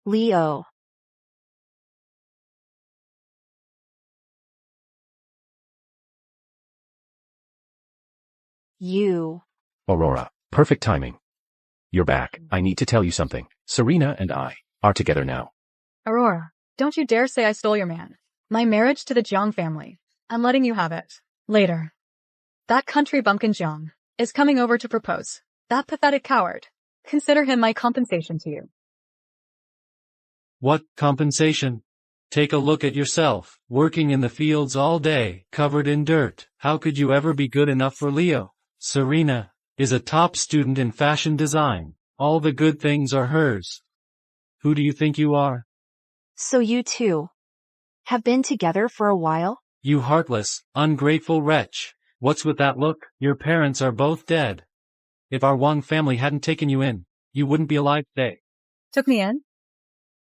Leo. You. Aurora, perfect timing. You're back. I need to tell you something. Serena and I are together now. Aurora, don't you dare say I stole your man. My marriage to the Jiang family. I'm letting you have it. Later. That country bumpkin Jiang is coming over to propose. That pathetic coward. Consider him my compensation to you. What compensation? Take a look at yourself, working in the fields all day, covered in dirt. How could you ever be good enough for Leo? Serena is a top student in fashion design. All the good things are hers. Who do you think you are? So you two have been together for a while? You heartless, ungrateful wretch. What's with that look? Your parents are both dead. If our Wong family hadn't taken you in, you wouldn't be alive today. Took me in?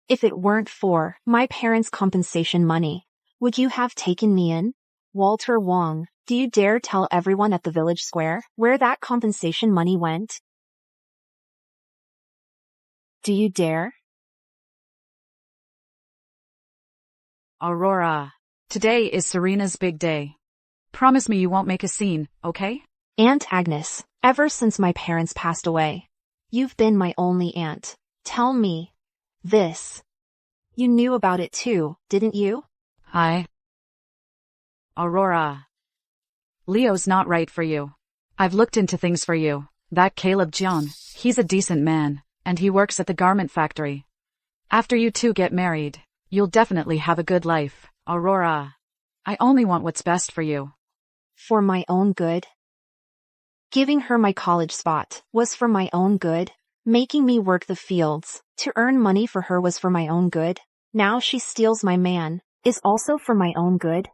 If it weren't for my parents' compensation money, would you have taken me in? Walter Wong, do you dare tell everyone at the village square where that compensation money went? Do you dare? Aurora, today is Serena's big day. Promise me you won't make a scene, okay? Aunt Agnes, ever since my parents passed away, you've been my only aunt. Tell me this. You knew about it too, didn't you? Aurora. Leo's not right for you. I've looked into things for you. That Caleb Jiang, he's a decent man, and he works at the garment factory. After you two get married, you'll definitely have a good life. Aurora, I only want what's best for you. For my own good? Giving her my college spot was for my own good. Making me work the fields to earn money for her was for my own good. Now she steals my man, is also for my own good.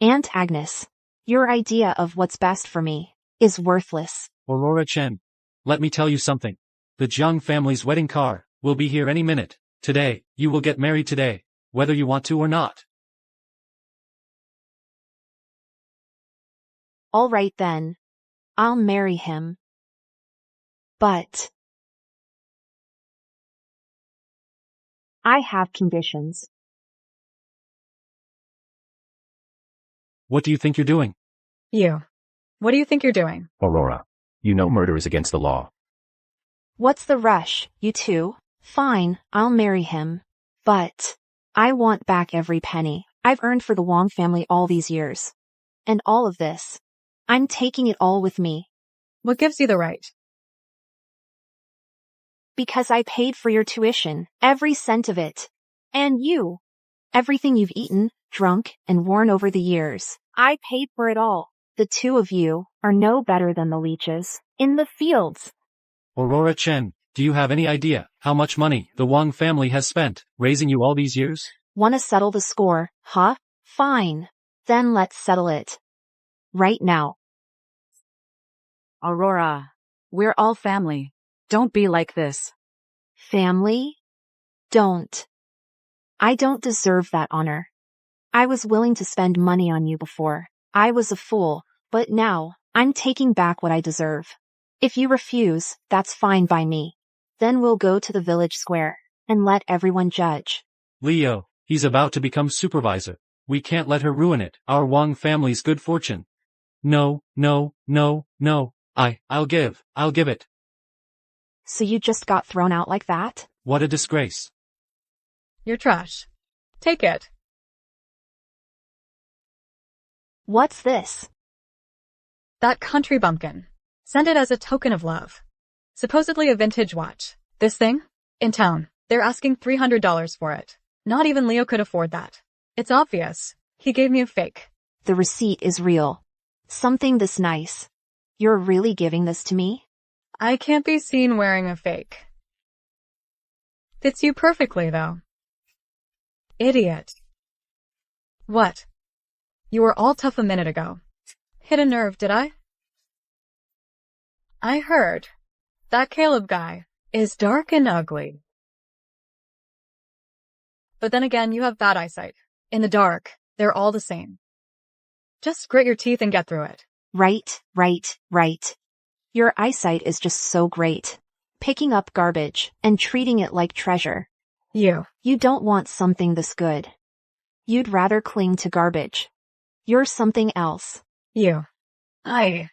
Aunt Agnes, your idea of what's best for me is worthless. Aurora Chen, let me tell you something. The Jiang family's wedding car will be here any minute. Today, you will get married today, whether you want to or not. All right then. I'll marry him. But I have conditions. What do you think you're doing? You. What do you think you're doing? Aurora, you know murder is against the law. What's the rush, you two? Fine, I'll marry him. But I want back every penny I've earned for the Wong family all these years. And all of this. I'm taking it all with me. What gives you the right? Because I paid for your tuition, every cent of it. And you. Everything you've eaten, drunk, and worn over the years. I paid for it all. The two of you are no better than the leeches in the fields. Aurora Chen, do you have any idea how much money the Wong family has spent raising you all these years? Wanna settle the score, huh? Fine. Then let's settle it. Right now. Aurora, we're all family. Don't be like this. Family? Don't. I don't deserve that honor. I was willing to spend money on you before. I was a fool, but now, I'm taking back what I deserve. If you refuse, that's fine by me. Then we'll go to the village square, and let everyone judge. Leo, he's about to become supervisor. We can't let her ruin it, our Wong family's good fortune. No. I'll give it. So you just got thrown out like that? What a disgrace. You're trash. Take it. What's this? That country bumpkin. Send it as a token of love. Supposedly a vintage watch. This thing? In town. They're asking $300 for it. Not even Leo could afford that. It's obvious. He gave me a fake. The receipt is real. Something this nice. You're really giving this to me? I can't be seen wearing a fake. Fits you perfectly, though. Idiot. What? You were all tough a minute ago. Hit a nerve, did I? I heard. That Caleb guy is dark and ugly. But then again, you have bad eyesight. In the dark, they're all the same. Just grit your teeth and get through it. Right. Your eyesight is just so great. Picking up garbage and treating it like treasure. You don't want something this good. You'd rather cling to garbage. You're something else. I.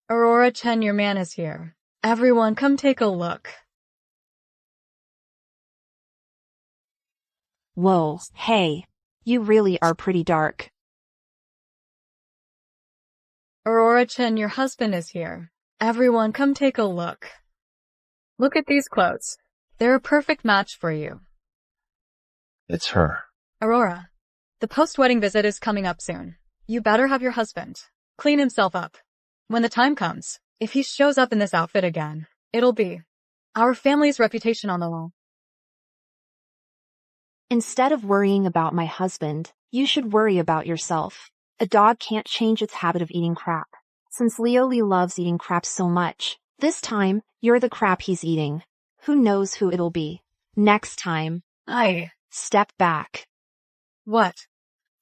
Aurora Chen, your man is here. Everyone, come take a look. Whoa, hey. You really are pretty dark. Aurora Chen, your husband is here. Everyone, come take a look. Look at these clothes. They're a perfect match for you. It's her. Aurora, the post-wedding visit is coming up soon. You better have your husband clean himself up. When the time comes, if he shows up in this outfit again, it'll be our family's reputation on the line. Instead of worrying about my husband, you should worry about yourself. A dog can't change its habit of eating crap. Since Leo Lee loves eating crap so much, this time, you're the crap he's eating. Who knows who it'll be? Next time. Step back. What?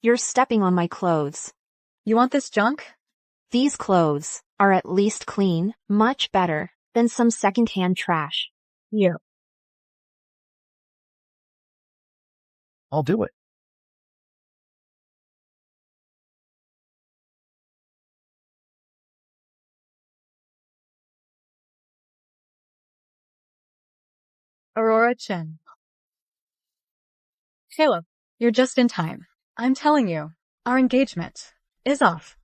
You're stepping on my clothes. You want this junk? These clothes are at least clean, much better than some secondhand trash. I'll do it. Aurora Chen. Caleb, you're just in time. I'm telling you, our engagement is off.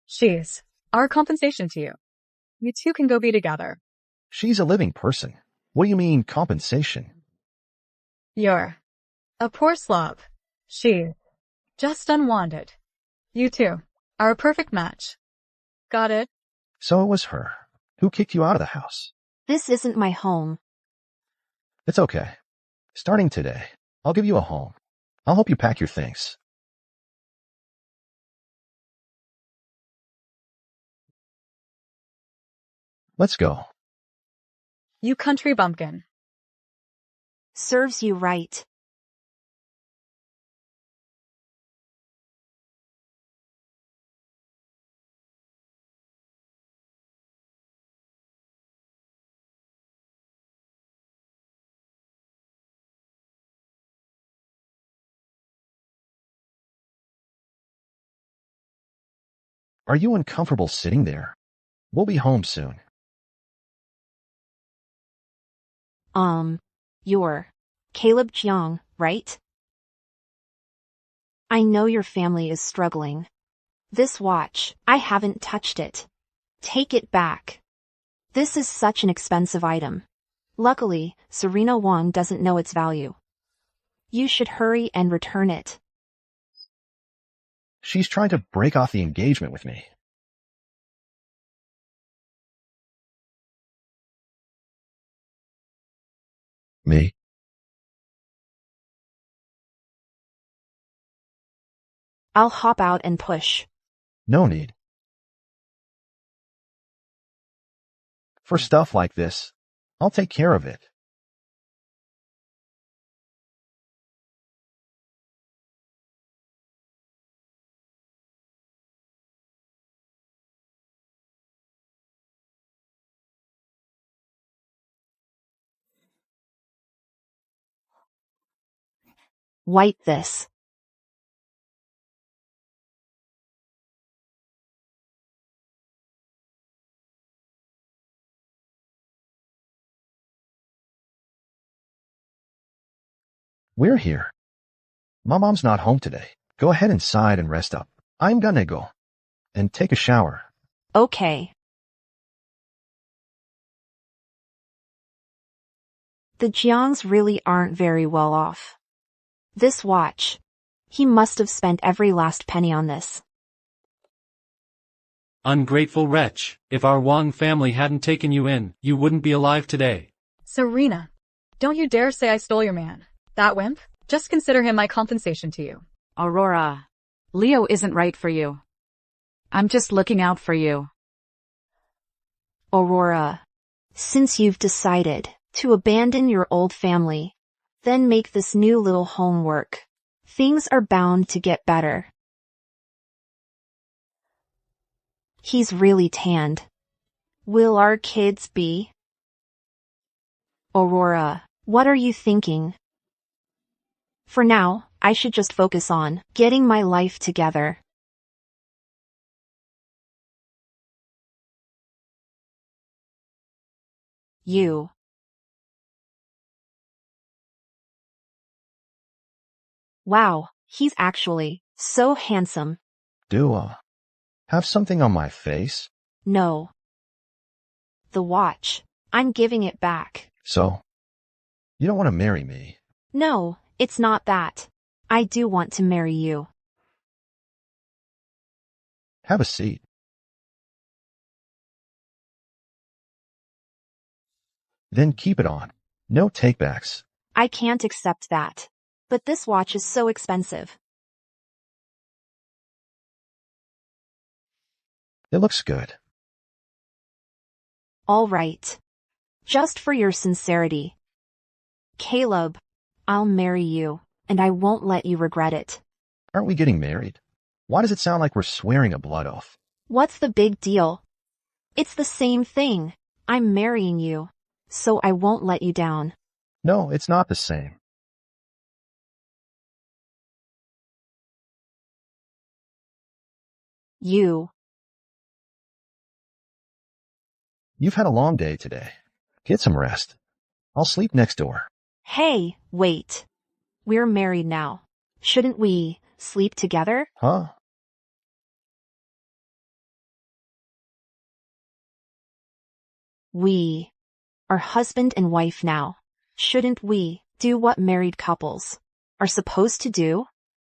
She's our compensation to you. You two can go be together. She's a living person. What do you mean, compensation? You're a poor slob. She's just unwanted. You two are a perfect match. Got it? So it was her. Who kicked you out of the house? This isn't my home. It's okay. Starting today, I'll give you a home. I'll help you pack your things. Let's go. You country bumpkin. Serves you right. Are you uncomfortable sitting there? We'll be home soon. You're Caleb Jiang, right? I know your family is struggling. This watch, I haven't touched it. Take it back. This is such an expensive item. Luckily, Serena Wong doesn't know its value. You should hurry and return it. She's trying to break off the engagement with me. Me? I'll hop out and push. No need. For stuff like this, I'll take care of it. Wipe this. We're here. My mom's not home today. Go ahead inside and rest up. I'm gonna go and take a shower. Okay. The Jiangs really aren't very well off. This watch. He must have spent every last penny on this. Ungrateful wretch, if our Wong family hadn't taken you in, you wouldn't be alive today. Serena, don't you dare say I stole your man. That wimp? Just consider him my compensation to you. Aurora. Leo isn't right for you. I'm just looking out for you. Aurora. Since you've decided to abandon your old family, then make this new little home work. Things are bound to get better. He's really tanned. Will our kids be? Aurora, what are you thinking? For now, I should just focus on getting my life together. You. Wow, he's actually so handsome. Do, have something on my face? No. The watch. I'm giving it back. So, you don't want to marry me? No, it's not that. I do want to marry you. Have a seat. Then keep it on. No takebacks. I can't accept that. But this watch is so expensive. It looks good. All right. Just for your sincerity. Caleb, I'll marry you, and I won't let you regret it. Aren't we getting married? Why does it sound like we're swearing a blood oath? What's the big deal? It's the same thing. I'm marrying you, so I won't let you down. No, it's not the same. You've had a long day today. Get some rest. I'll sleep next door. Hey, wait. We're married now. Shouldn't we sleep together? Huh? We are husband and wife now. Shouldn't we do what married couples are supposed to do?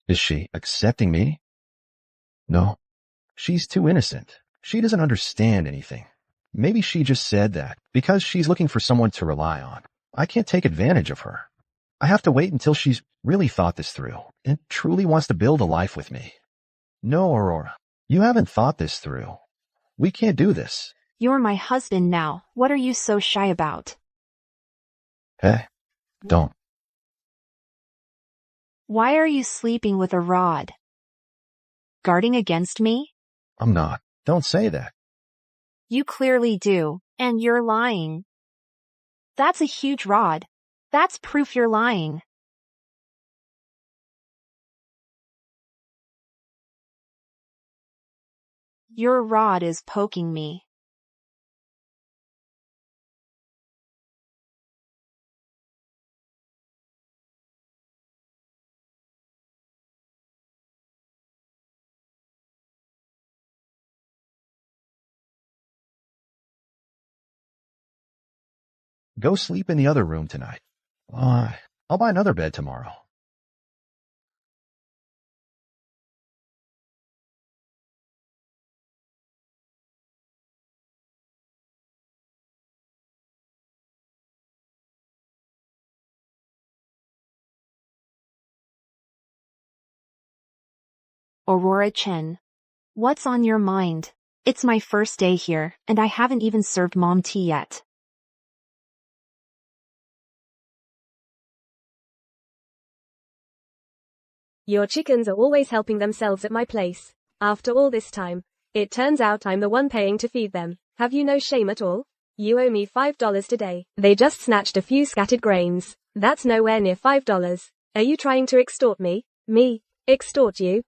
Is she accepting me? No. She's too innocent. She doesn't understand anything. Maybe she just said that because she's looking for someone to rely on. I can't take advantage of her. I have to wait until she's really thought this through and truly wants to build a life with me. No, Aurora, you haven't thought this through. We can't do this. You're my husband now. What are you so shy about? Hey, don't. Why are you sleeping with a rod? Guarding against me? I'm not. Don't say that. You clearly do, and you're lying. That's a huge rod. That's proof you're lying. Your rod is poking me. Go sleep in the other room tonight. I'll buy another bed tomorrow. Aurora Chen. What's on your mind? It's my first day here, and I haven't even served mom tea yet. Your chickens are always helping themselves at my place. After all this time, it turns out I'm the one paying to feed them. Have you no shame at all? You owe me $5 today. They just snatched a few scattered grains. That's nowhere near $5. Are you trying to extort me? Me? Extort you?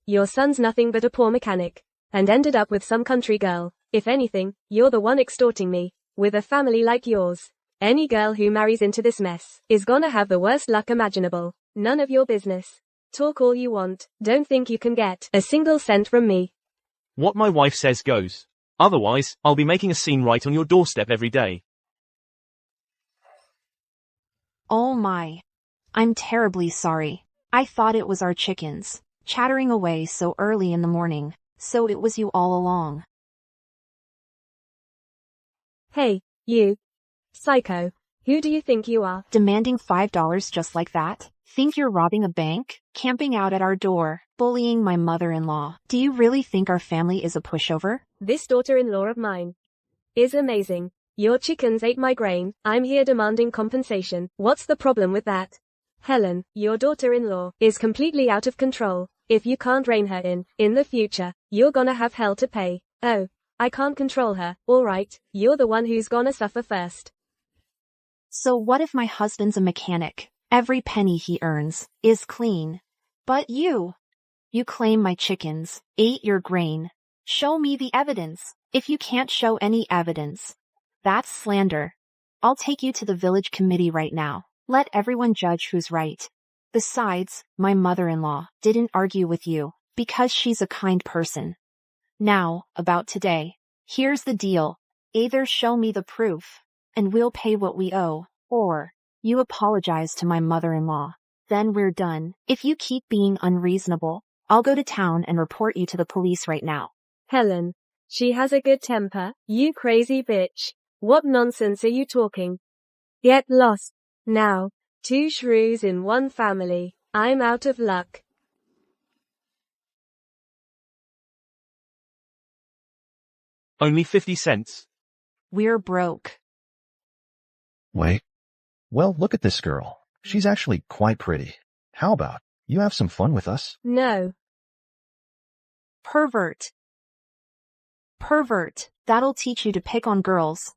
Your son's nothing but a poor mechanic. And ended up with some country girl. If anything, you're the one extorting me. With a family like yours, any girl who marries into this mess is gonna have the worst luck imaginable. None of your business. Talk all you want. Don't think you can get a single cent from me. What my wife says goes. Otherwise, I'll be making a scene right on your doorstep every day. Oh my. I'm terribly sorry. I thought it was our chickens, chattering away so early in the morning, so it was you all along. Hey, you. Psycho. Who do you think you are? Demanding $5 just like that? Think you're robbing a bank? Camping out at our door, bullying my mother-in-law. Do you really think our family is a pushover? This daughter-in-law of mine is amazing. Your chickens ate my grain. I'm here demanding compensation. What's the problem with that? Helen, your daughter-in-law is completely out of control. If you can't rein her in the future, you're gonna have hell to pay. Oh, I can't control her, alright, you're the one who's gonna suffer first. So what if my husband's a mechanic? Every penny he earns is clean. But you claim my chickens ate your grain. Show me the evidence. If you can't show any evidence, that's slander. I'll take you to the village committee right now. Let everyone judge who's right. Besides, my mother-in-law didn't argue with you because she's a kind person. Now, about today. Here's the deal. Either show me the proof, and we'll pay what we owe, or you apologize to my mother-in-law. Then we're done. If you keep being unreasonable, I'll go to town and report you to the police right now. Helen. She has a good temper, you crazy bitch. What nonsense are you talking? Get lost. Now. 2 shrews in one family. I'm out of luck. Only 50 cents. We're broke. Wait. Well, look at this girl. She's actually quite pretty. How about you have some fun with us? No. Pervert. Pervert. That'll teach you to pick on girls.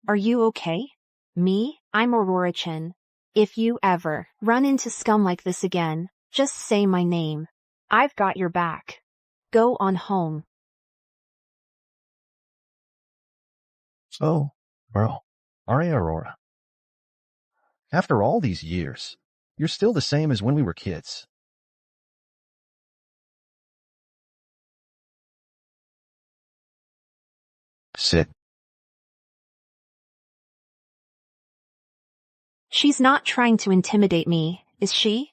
Are you okay? Me? I'm Aurora Chin. If you ever run into scum like this again, just say my name. I've got your back. Go on home. Oh, bro. Aria Aurora. After all these years, you're still the same as when we were kids. Sit. She's not trying to intimidate me, is she?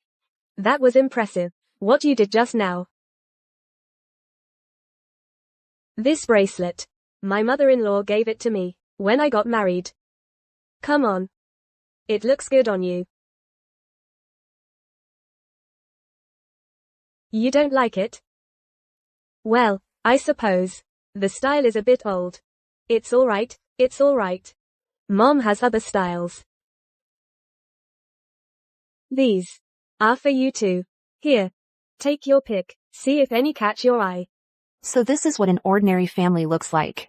That was impressive. What you did just now. This bracelet. My mother-in-law gave it to me when I got married. Come on. It looks good on you. You don't like it? Well, I suppose. The style is a bit old. It's alright, it's alright. Mom has other styles. These are for you too. Here. Take your pick. See if any catch your eye. So this is what an ordinary family looks like.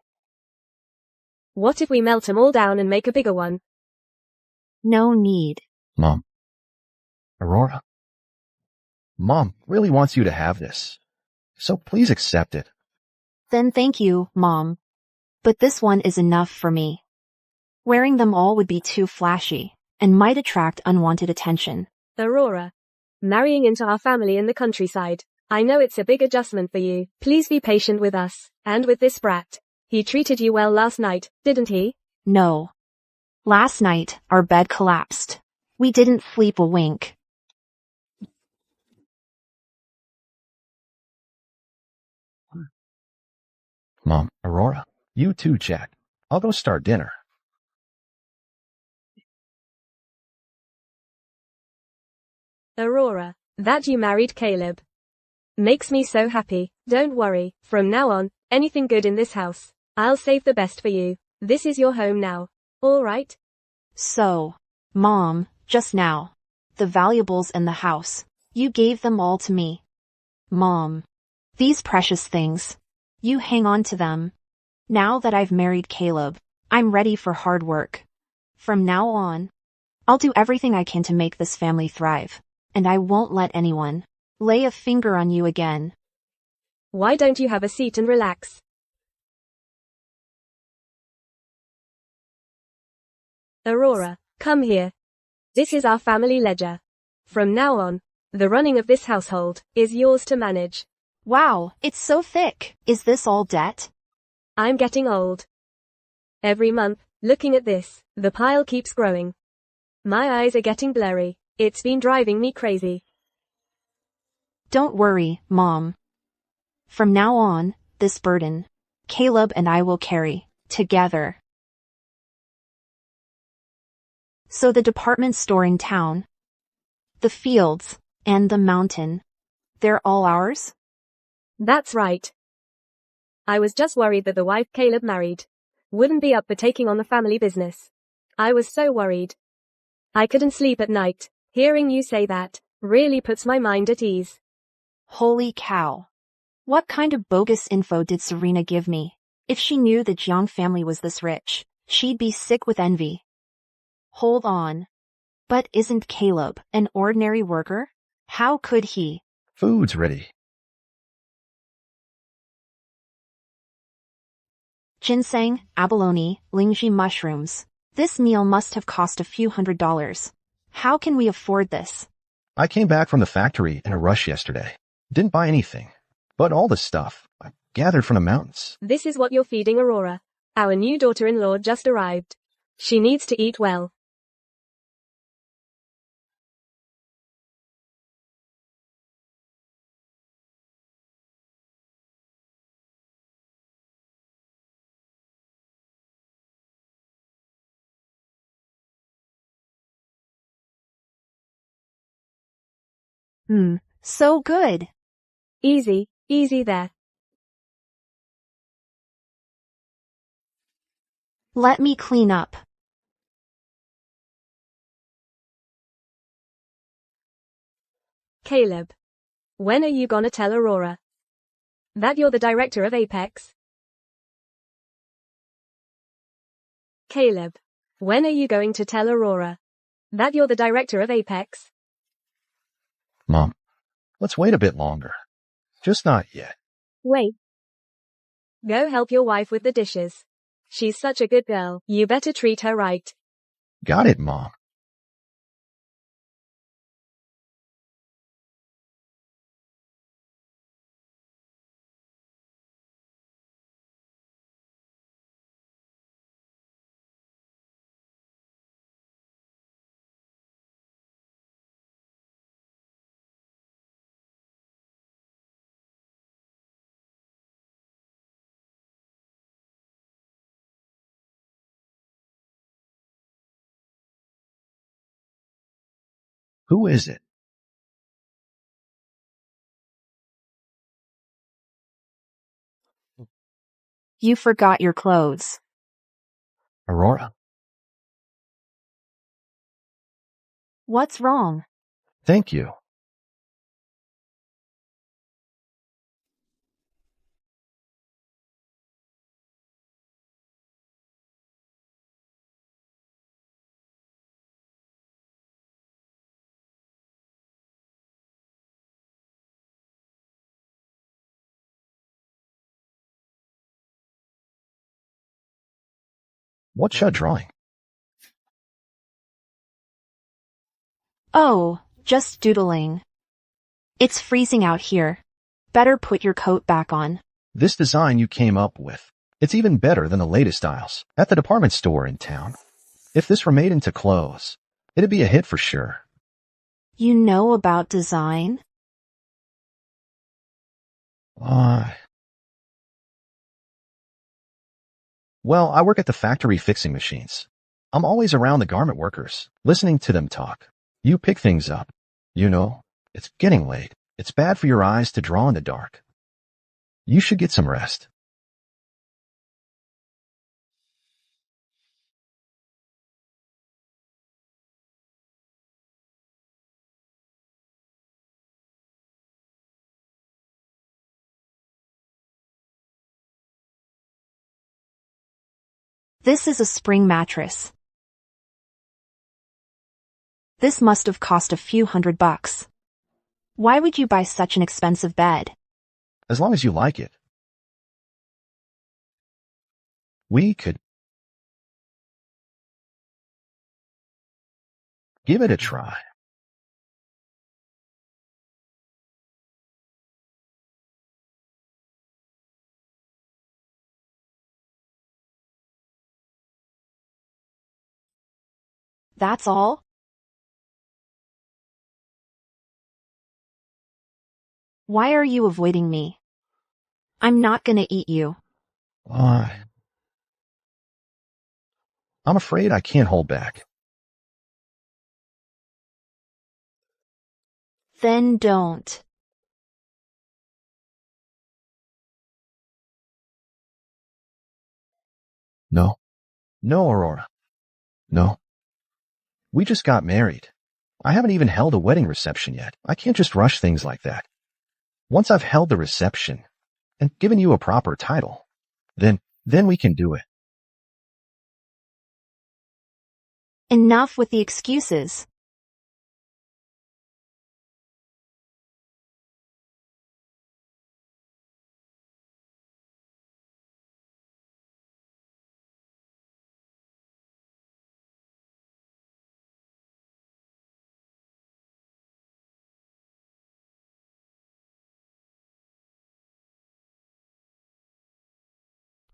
What if we melt 'em all down and make a bigger one? No need. Mom. Aurora. Mom really wants you to have this. So please accept it. Then thank you, Mom. But this one is enough for me. Wearing them all would be too flashy, and might attract unwanted attention. Aurora. Marrying into our family in the countryside. I know it's a big adjustment for you. Please be patient with us, and with this brat. He treated you well last night, didn't he? No. Last night, our bed collapsed. We didn't sleep a wink. Mom, Aurora, you too, Jack. I'll go start dinner. Aurora. That you married Caleb. Makes me so happy. Don't worry. From now on, anything good in this house, I'll save the best for you. This is your home now. All right? So, Mom, just now. The valuables in the house. You gave them all to me. Mom. These precious things. You hang on to them. Now that I've married Caleb, I'm ready for hard work. From now on, I'll do everything I can to make this family thrive. And I won't let anyone lay a finger on you again. Why don't you have a seat and relax? Aurora, come here. This is our family ledger. From now on, the running of this household is yours to manage. Wow, it's so thick. Is this all debt? I'm getting old. Every month, looking at this, the pile keeps growing. My eyes are getting blurry. It's been driving me crazy. Don't worry, Mom. From now on, this burden, Caleb and I will carry, together. So the department store in town, the fields, and the mountain, they're all ours? That's right. I was just worried that the wife Caleb married wouldn't be up for taking on the family business. I was so worried. I couldn't sleep at night. Hearing you say that really puts my mind at ease. Holy cow. What kind of bogus info did Serena give me? If she knew the Jiang family was this rich, she'd be sick with envy. Hold on. But isn't Caleb an ordinary worker? How could he? Food's ready. Ginseng, abalone, lingzhi mushrooms. This meal must have cost a few $100s. How can we afford this? I came back from the factory in a rush yesterday. Didn't buy anything, but all the stuff I gathered from the mountains. This is what you're feeding Aurora. Our new daughter-in-law just arrived. She needs to eat well. So good. Easy, easy there. Let me clean up. Caleb. When are you gonna tell Aurora that you're the director of Apex? Caleb. When are you going to tell Aurora that you're the director of Apex? Mom, let's wait a bit longer. Just not yet. Wait. Go help your wife with the dishes. She's such a good girl. You better treat her right. Got it, Mom. Who is it? You forgot your clothes. Aurora. What's wrong? Thank you. What's your drawing? Oh, just doodling. It's freezing out here. Better put your coat back on. This design you came up with. It's even better than the latest styles at the department store in town. If this were made into clothes, it'd be a hit for sure. You know about design? Well, I work at the factory fixing machines. I'm always around the garment workers, listening to them talk. You pick things up. You know, it's getting late. It's bad for your eyes to draw in the dark. You should get some rest. This is a spring mattress. This must have cost a few $100s. Why would you buy such an expensive bed? As long as you like it. We could give it a try. That's all? Why are you avoiding me? I'm not gonna eat you. I'm afraid I can't hold back. Then don't. No. No, Aurora. No. We just got married. I haven't even held a wedding reception yet. I can't just rush things like that. Once I've held the reception and given you a proper title, then we can do it. Enough with the excuses.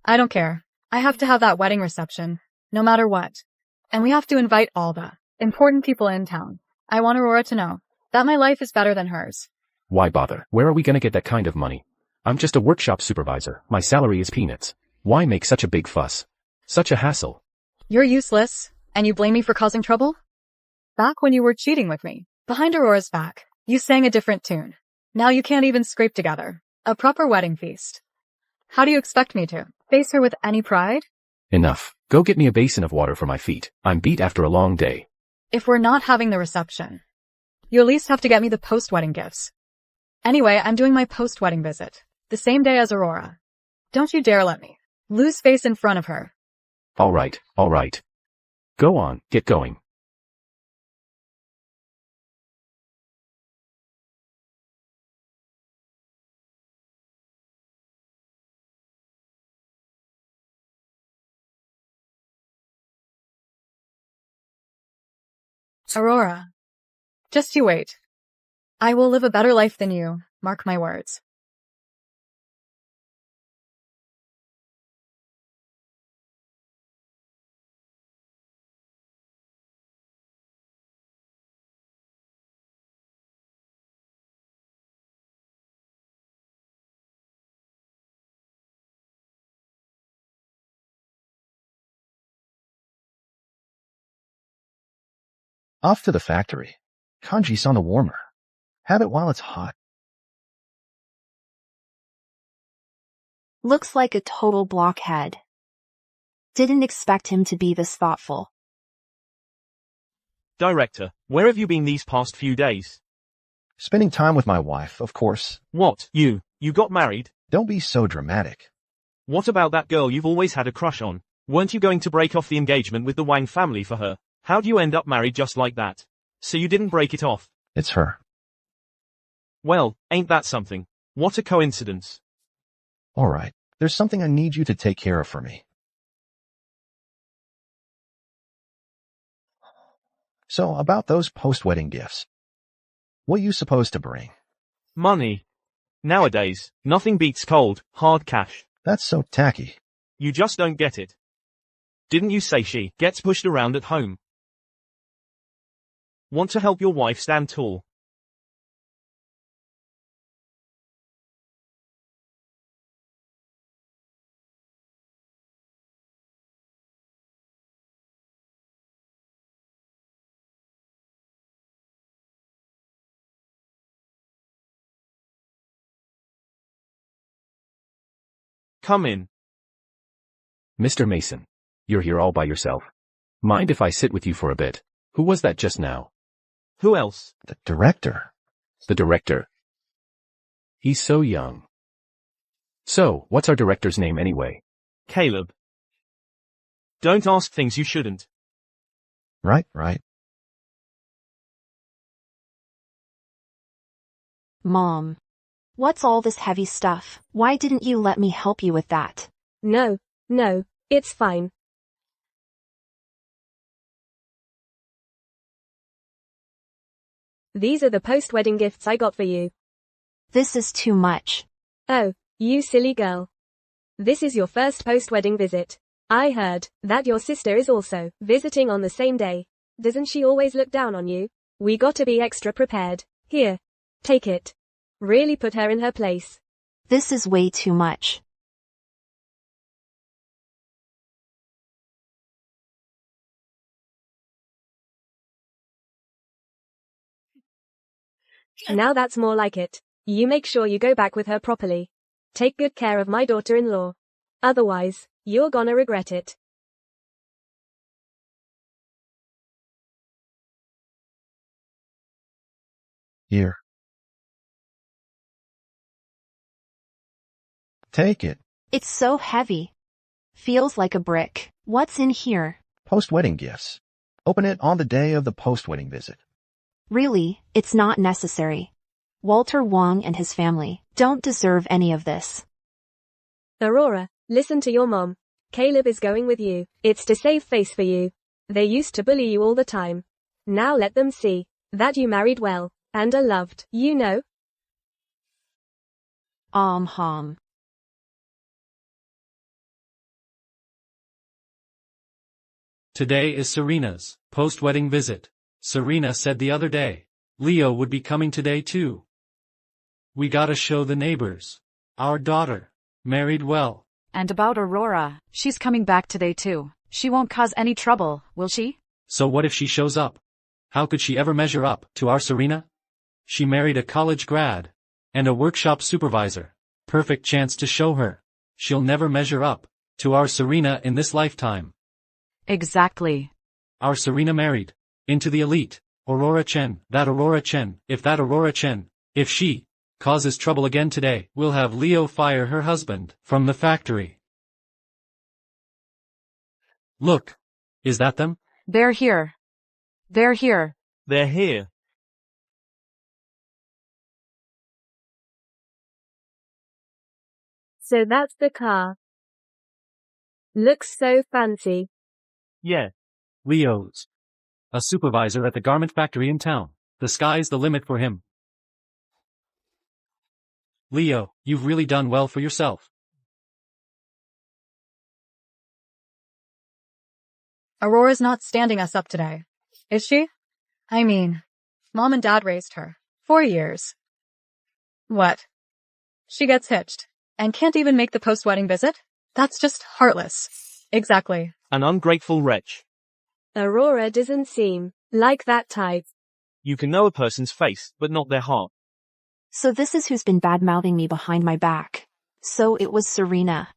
I don't care. I have to have that wedding reception, no matter what. And we have to invite all the important people in town. I want Aurora to know that my life is better than hers. Why bother? Where are we gonna get that kind of money? I'm just a workshop supervisor. My salary is peanuts. Why make such a big fuss? Such a hassle. You're useless, and you blame me for causing trouble? Back when you were cheating with me, behind Aurora's back, you sang a different tune. Now you can't even scrape together a proper wedding feast. How do you expect me to face her with any pride? Enough. Go get me a basin of water for my feet. I'm beat after a long day. If we're not having the reception, you at least have to get me the post-wedding gifts. Anyway, I'm doing my post-wedding visit, the same day as Aurora. Don't you dare let me lose face in front of her. All right. Go on, get going. Aurora, just you wait. I will live a better life than you, mark my words. Off to the factory. Kanji's on the warmer. Have it while it's hot. Looks like a total blockhead. Didn't expect him to be this thoughtful. Director, where have you been these past few days? Spending time with my wife, of course. What, you got married? Don't be so dramatic. What about that girl you've always had a crush on? Weren't you going to break off the engagement with the Wang family for her? How'd you end up married just like that? So you didn't break it off? It's her. Well, ain't that something? What a coincidence. All right. There's something I need you to take care of for me. So, about those post-wedding gifts. What you supposed to bring? Money. Nowadays, nothing beats cold, hard cash. That's so tacky. You just don't get it. Didn't you say she gets pushed around at home? Want to help your wife stand tall? Come in. Mr. Mason. You're here all by yourself. Mind if I sit with you for a bit? Who was that just now? Who else? The director. The director. He's so young. So, what's our director's name anyway? Caleb. Don't ask things you shouldn't. Right. Mom. What's all this heavy stuff? Why didn't you let me help you with that? No, it's fine. These are the post-wedding gifts I got for you. This is too much. Oh, you silly girl. This is your first post-wedding visit. I heard that your sister is also visiting on the same day. Doesn't she always look down on you? We gotta be extra prepared. Here. Take it. Really put her in her place. This is way too much. Now that's more like it. You make sure you go back with her properly. Take good care of my daughter-in-law. Otherwise, you're gonna regret it. Here. Take it. It's so heavy. Feels like a brick. What's in here? Post-wedding gifts. Open it on the day of the post-wedding visit. Really, it's not necessary. Walter Wong and his family don't deserve any of this. Aurora, listen to your mom. Caleb is going with you. It's to save face for you. They used to bully you all the time. Now let them see that you married well and are loved, you know? Hom. Today is Serena's post-wedding visit. Serena said the other day, Leo would be coming today too. We gotta show the neighbors. Our daughter married well. And about Aurora, she's coming back today too. She won't cause any trouble, will she? So what if she shows up? How could she ever measure up to our Serena? She married a college grad and a workshop supervisor. Perfect chance to show her. She'll never measure up to our Serena in this lifetime. Exactly. Our Serena married into the elite. Aurora Chen, if she causes trouble again today, we'll have Leo fire her husband from the factory. Look, is that them? They're here. They're here. They're here. So that's the car. Looks so fancy. Yeah. Leo's a supervisor at the garment factory in town. The sky's the limit for him. Leo, you've really done well for yourself. Aurora's not standing us up today, is she? I mean, Mom and Dad raised her. 4 years. What? She gets hitched and can't even make the post-wedding visit? That's just heartless. Exactly. An ungrateful wretch. Aurora doesn't seem like that type. You can know a person's face, but not their heart. So this is who's been bad-mouthing me behind my back. So it was Serena.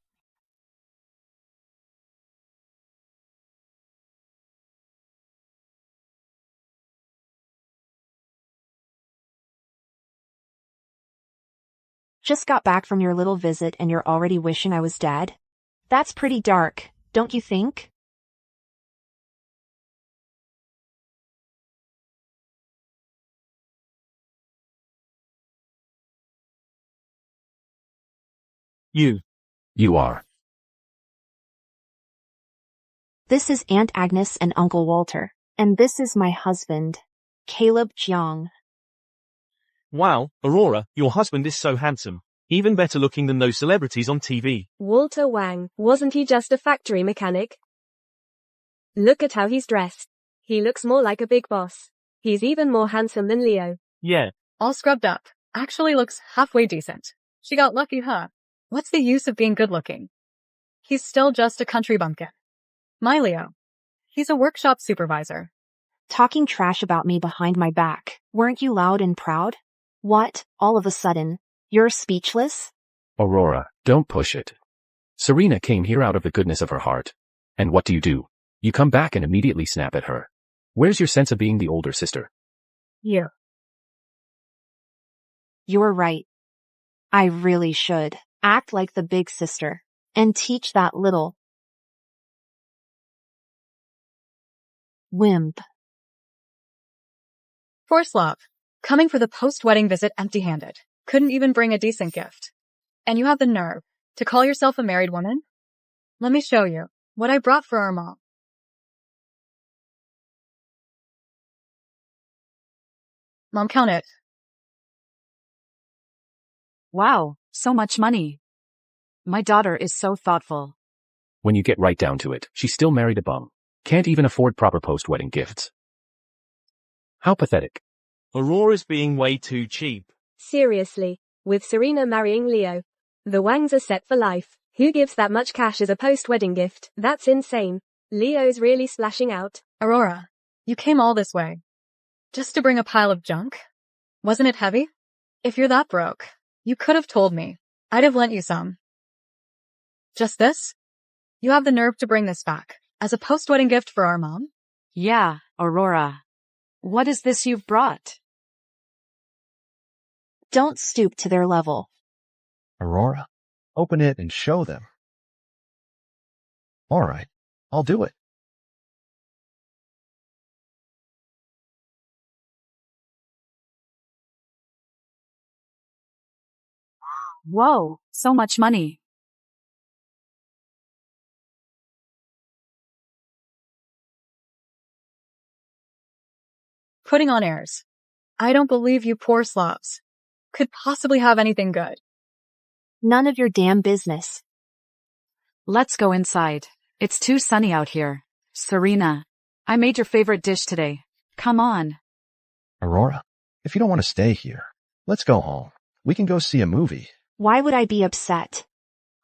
Just got back from your little visit and you're already wishing I was dead? That's pretty dark, don't you think? You are. This is Aunt Agnes and Uncle Walter. And this is my husband, Caleb Jiang. Wow, Aurora, your husband is so handsome. Even better looking than those celebrities on TV. Walter Wang, wasn't he just a factory mechanic? Look at how he's dressed. He looks more like a big boss. He's even more handsome than Leo. Yeah. All scrubbed up. Actually looks halfway decent. She got lucky, huh? What's the use of being good-looking? He's still just a country bumpkin. My Leo. He's a workshop supervisor. Talking trash about me behind my back. Weren't you loud and proud? What, all of a sudden? You're speechless? Aurora, don't push it. Serena came here out of the goodness of her heart. And what do? You come back and immediately snap at her. Where's your sense of being the older sister? You're right. I really should act like the big sister and teach that little wimp. Force love. Coming for the post-wedding visit empty-handed. Couldn't even bring a decent gift. And you have the nerve to call yourself a married woman? Let me show you what I brought for our mom. Mom, count it. Wow, so much money. My daughter is so thoughtful. When you get right down to it, she still married a bum. Can't even afford proper post-wedding gifts. How pathetic. Aurora's being way too cheap. Seriously, with Serena marrying Leo, the Wangs are set for life. Who gives that much cash as a post-wedding gift? That's insane. Leo's really splashing out. Aurora, you came all this way. Just to bring a pile of junk? Wasn't it heavy? If you're that broke, you could have told me. I'd have lent you some. Just this? You have the nerve to bring this back as a post-wedding gift for our mom? Yeah, Aurora. What is this you've brought? Don't stoop to their level. Aurora, Open it and show them. All right, I'll do it. Whoa, so much money. Putting on airs. I don't believe you poor Slavs could possibly have anything good. None of your damn business. Let's go inside. It's too sunny out here. Serena, I made your favorite dish today. Come on. Aurora, if you don't want to stay here, let's go home. We can go see a movie. Why would I be upset?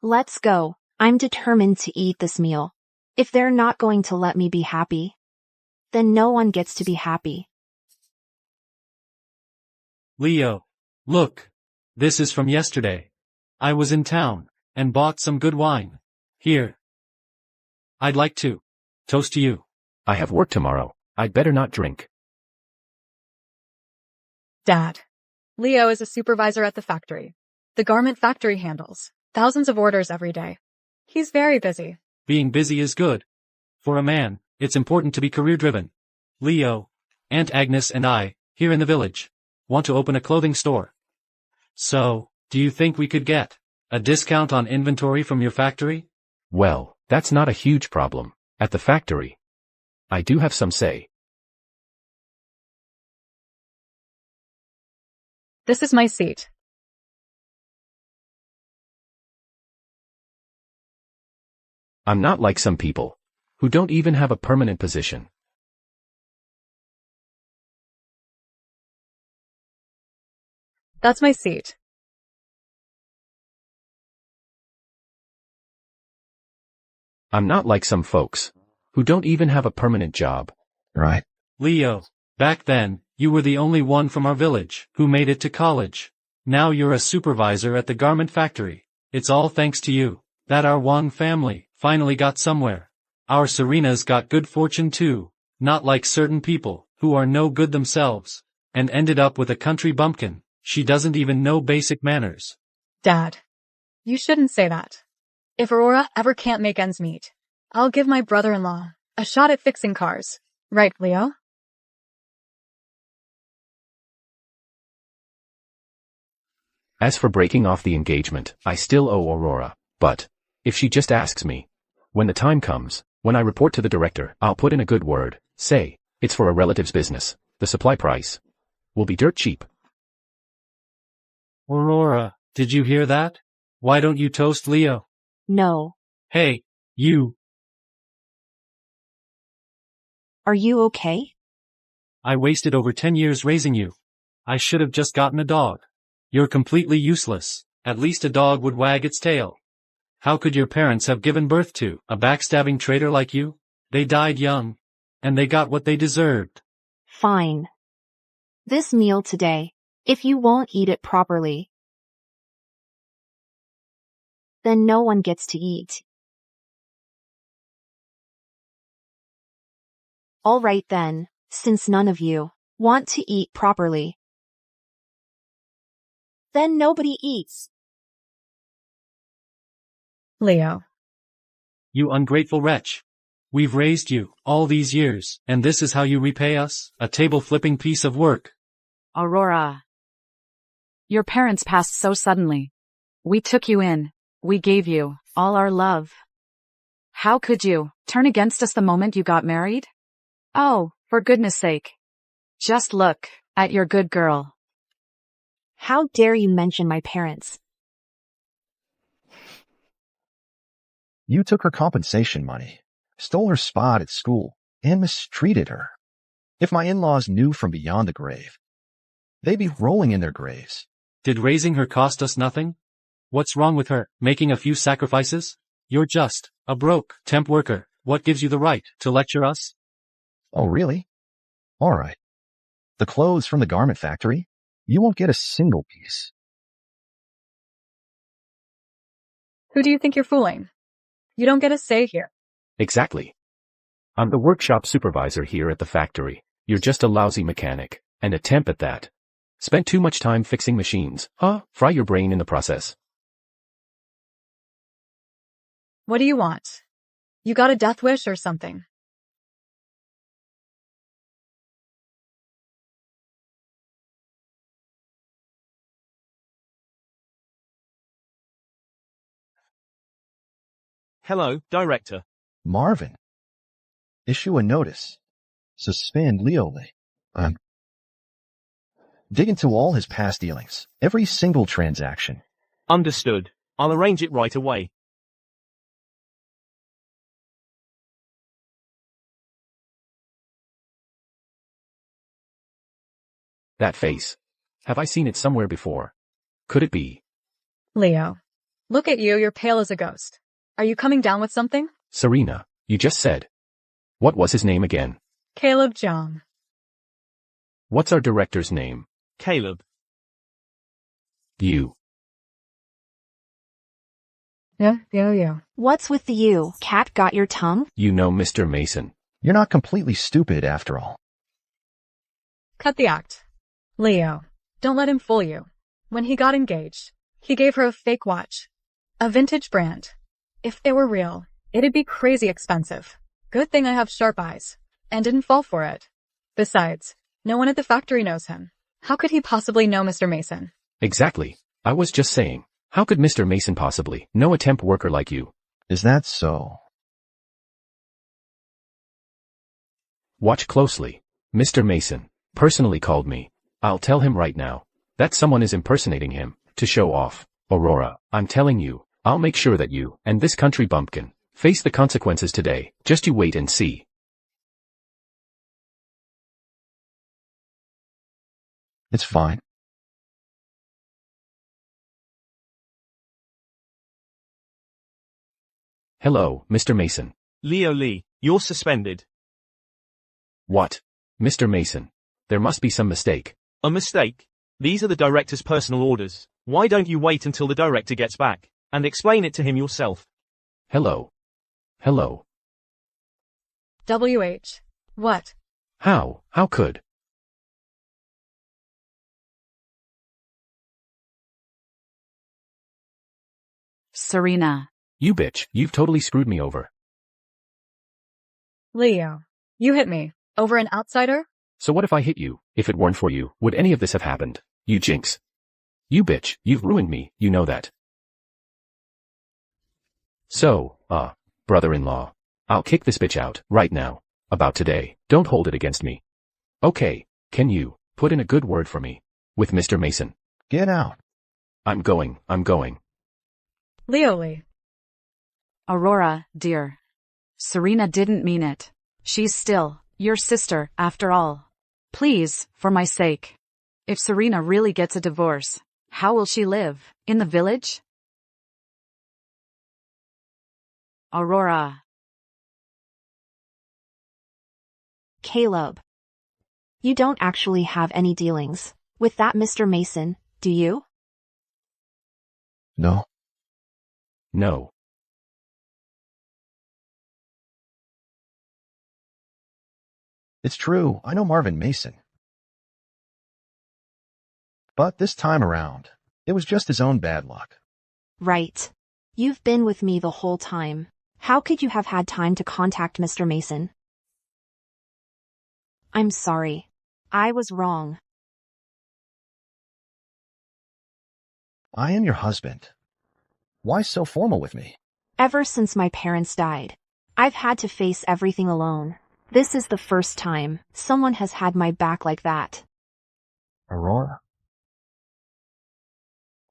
Let's go. I'm determined to eat this meal. If they're not going to let me be happy, then no one gets to be happy. Leo, look. This is from yesterday. I was in town and bought some good wine. Here. I'd like to toast to you. I have work tomorrow. I'd better not drink. Dad. Leo is a supervisor at the factory. The garment factory handles thousands of orders every day. He's very busy. Being busy is good. For a man, it's important to be career-driven. Leo, Aunt Agnes and I, here in the village, want to open a clothing store. So, do you think we could get a discount on inventory from your factory? Well, that's not a huge problem. At the factory, I do have some say. This is my seat. I'm not like some people who don't even have a permanent position. That's my seat. I'm not like some folks who don't even have a permanent job. Right. Leo, back then, you were the only one from our village who made it to college. Now you're a supervisor at the garment factory. It's all thanks to you that our Wong family finally got somewhere. Our Serena's got good fortune too, not like certain people who are no good themselves and ended up with a country bumpkin. She doesn't even know basic manners. Dad. You shouldn't say that. If Aurora ever can't make ends meet, I'll give my brother-in-law a shot at fixing cars. Right, Leo? As for breaking off the engagement, I still owe Aurora, but if she just asks me, when the time comes, when I report to the director, I'll put in a good word, say, it's for a relative's business. The supply price will be dirt cheap. Aurora, did you hear that? Why don't you toast Leo? No. Hey, you. Are you okay? I wasted over 10 years raising you. I should have just gotten a dog. You're completely useless. At least a dog would wag its tail. How could your parents have given birth to a backstabbing traitor like you? They died young. And they got what they deserved. Fine. This meal today, if you won't eat it properly, then no one gets to eat. All right then, since none of you want to eat properly, then nobody eats. Leo. You ungrateful wretch. We've raised you all these years, and this is how you repay us? A table-flipping piece of work. Aurora. Your parents passed so suddenly. We took you in. We gave you all our love. How could you turn against us the moment you got married? Oh, for goodness sake. Just look at your good girl. How dare you mention my parents? You took her compensation money, stole her spot at school, and mistreated her. If my in-laws knew from beyond the grave, they'd be rolling in their graves. Did raising her cost us nothing? What's wrong with her making a few sacrifices? You're just a broke temp worker. What gives you the right to lecture us? Oh, really? All right. The clothes from the garment factory? You won't get a single piece. Who do you think you're fooling? You don't get a say here. Exactly. I'm the workshop supervisor here at the factory. You're just a lousy mechanic, and a temp at that. Spent too much time fixing machines, huh? Fry your brain in the process. What do you want? You got a death wish or something? Hello, director. Marvin. Issue a notice. Suspend Leo. Dig into all his past dealings. Every single transaction. Understood. I'll arrange it right away. That face. Have I seen it somewhere before? Could it be? Leo. Look at you, you're pale as a ghost. Are you coming down with something? Serena, you just said. What was his name again? Caleb John. What's our director's name? Caleb. You. Yeah. What's with the you? Cat got your tongue? You know Mr. Mason. You're not completely stupid after all. Cut the act. Leo, don't let him fool you. When he got engaged, he gave her a fake watch. A vintage brand. If it were real, it'd be crazy expensive. Good thing I have sharp eyes, and didn't fall for it. Besides, no one at the factory knows him. How could he possibly know Mr. Mason? Exactly. I was just saying. How could Mr. Mason possibly know a temp worker like you? Is that so? Watch closely. Mr. Mason personally called me. I'll tell him right now that someone is impersonating him to show off. Aurora, I'm telling you, I'll make sure that you and this country bumpkin face the consequences today. Just you wait and see. It's fine. Hello, Mr. Mason. Leo Lee, you're suspended. What? Mr. Mason. There must be some mistake. A mistake? These are the director's personal orders. Why don't you wait until the director gets back and explain it to him yourself? Hello. Hello. WH. What? How could? Serena. You bitch, you've totally screwed me over. Leo. You hit me. Over an outsider? So what if I hit you? If it weren't for you, would any of this have happened? You jinx. You bitch, you've ruined me, you know that. So, brother-in-law. I'll kick this bitch out, right now. About today. Don't hold it against me. Okay, can you put in a good word for me? With Mr. Mason. Get out. I'm going. Leo Lee. Aurora, dear. Serena didn't mean it. She's still your sister, after all. Please, for my sake. If Serena really gets a divorce, how will she live? In the village? Aurora. Caleb. You don't actually have any dealings with that Mr. Mason, do you? No. No. It's true, I know Marvin Mason. But this time around, it was just his own bad luck. Right. You've been with me the whole time. How could you have had time to contact Mr. Mason? I'm sorry. I was wrong. I am your husband. Why so formal with me? Ever since my parents died, I've had to face everything alone. This is the first time someone has had my back like that. Aurora.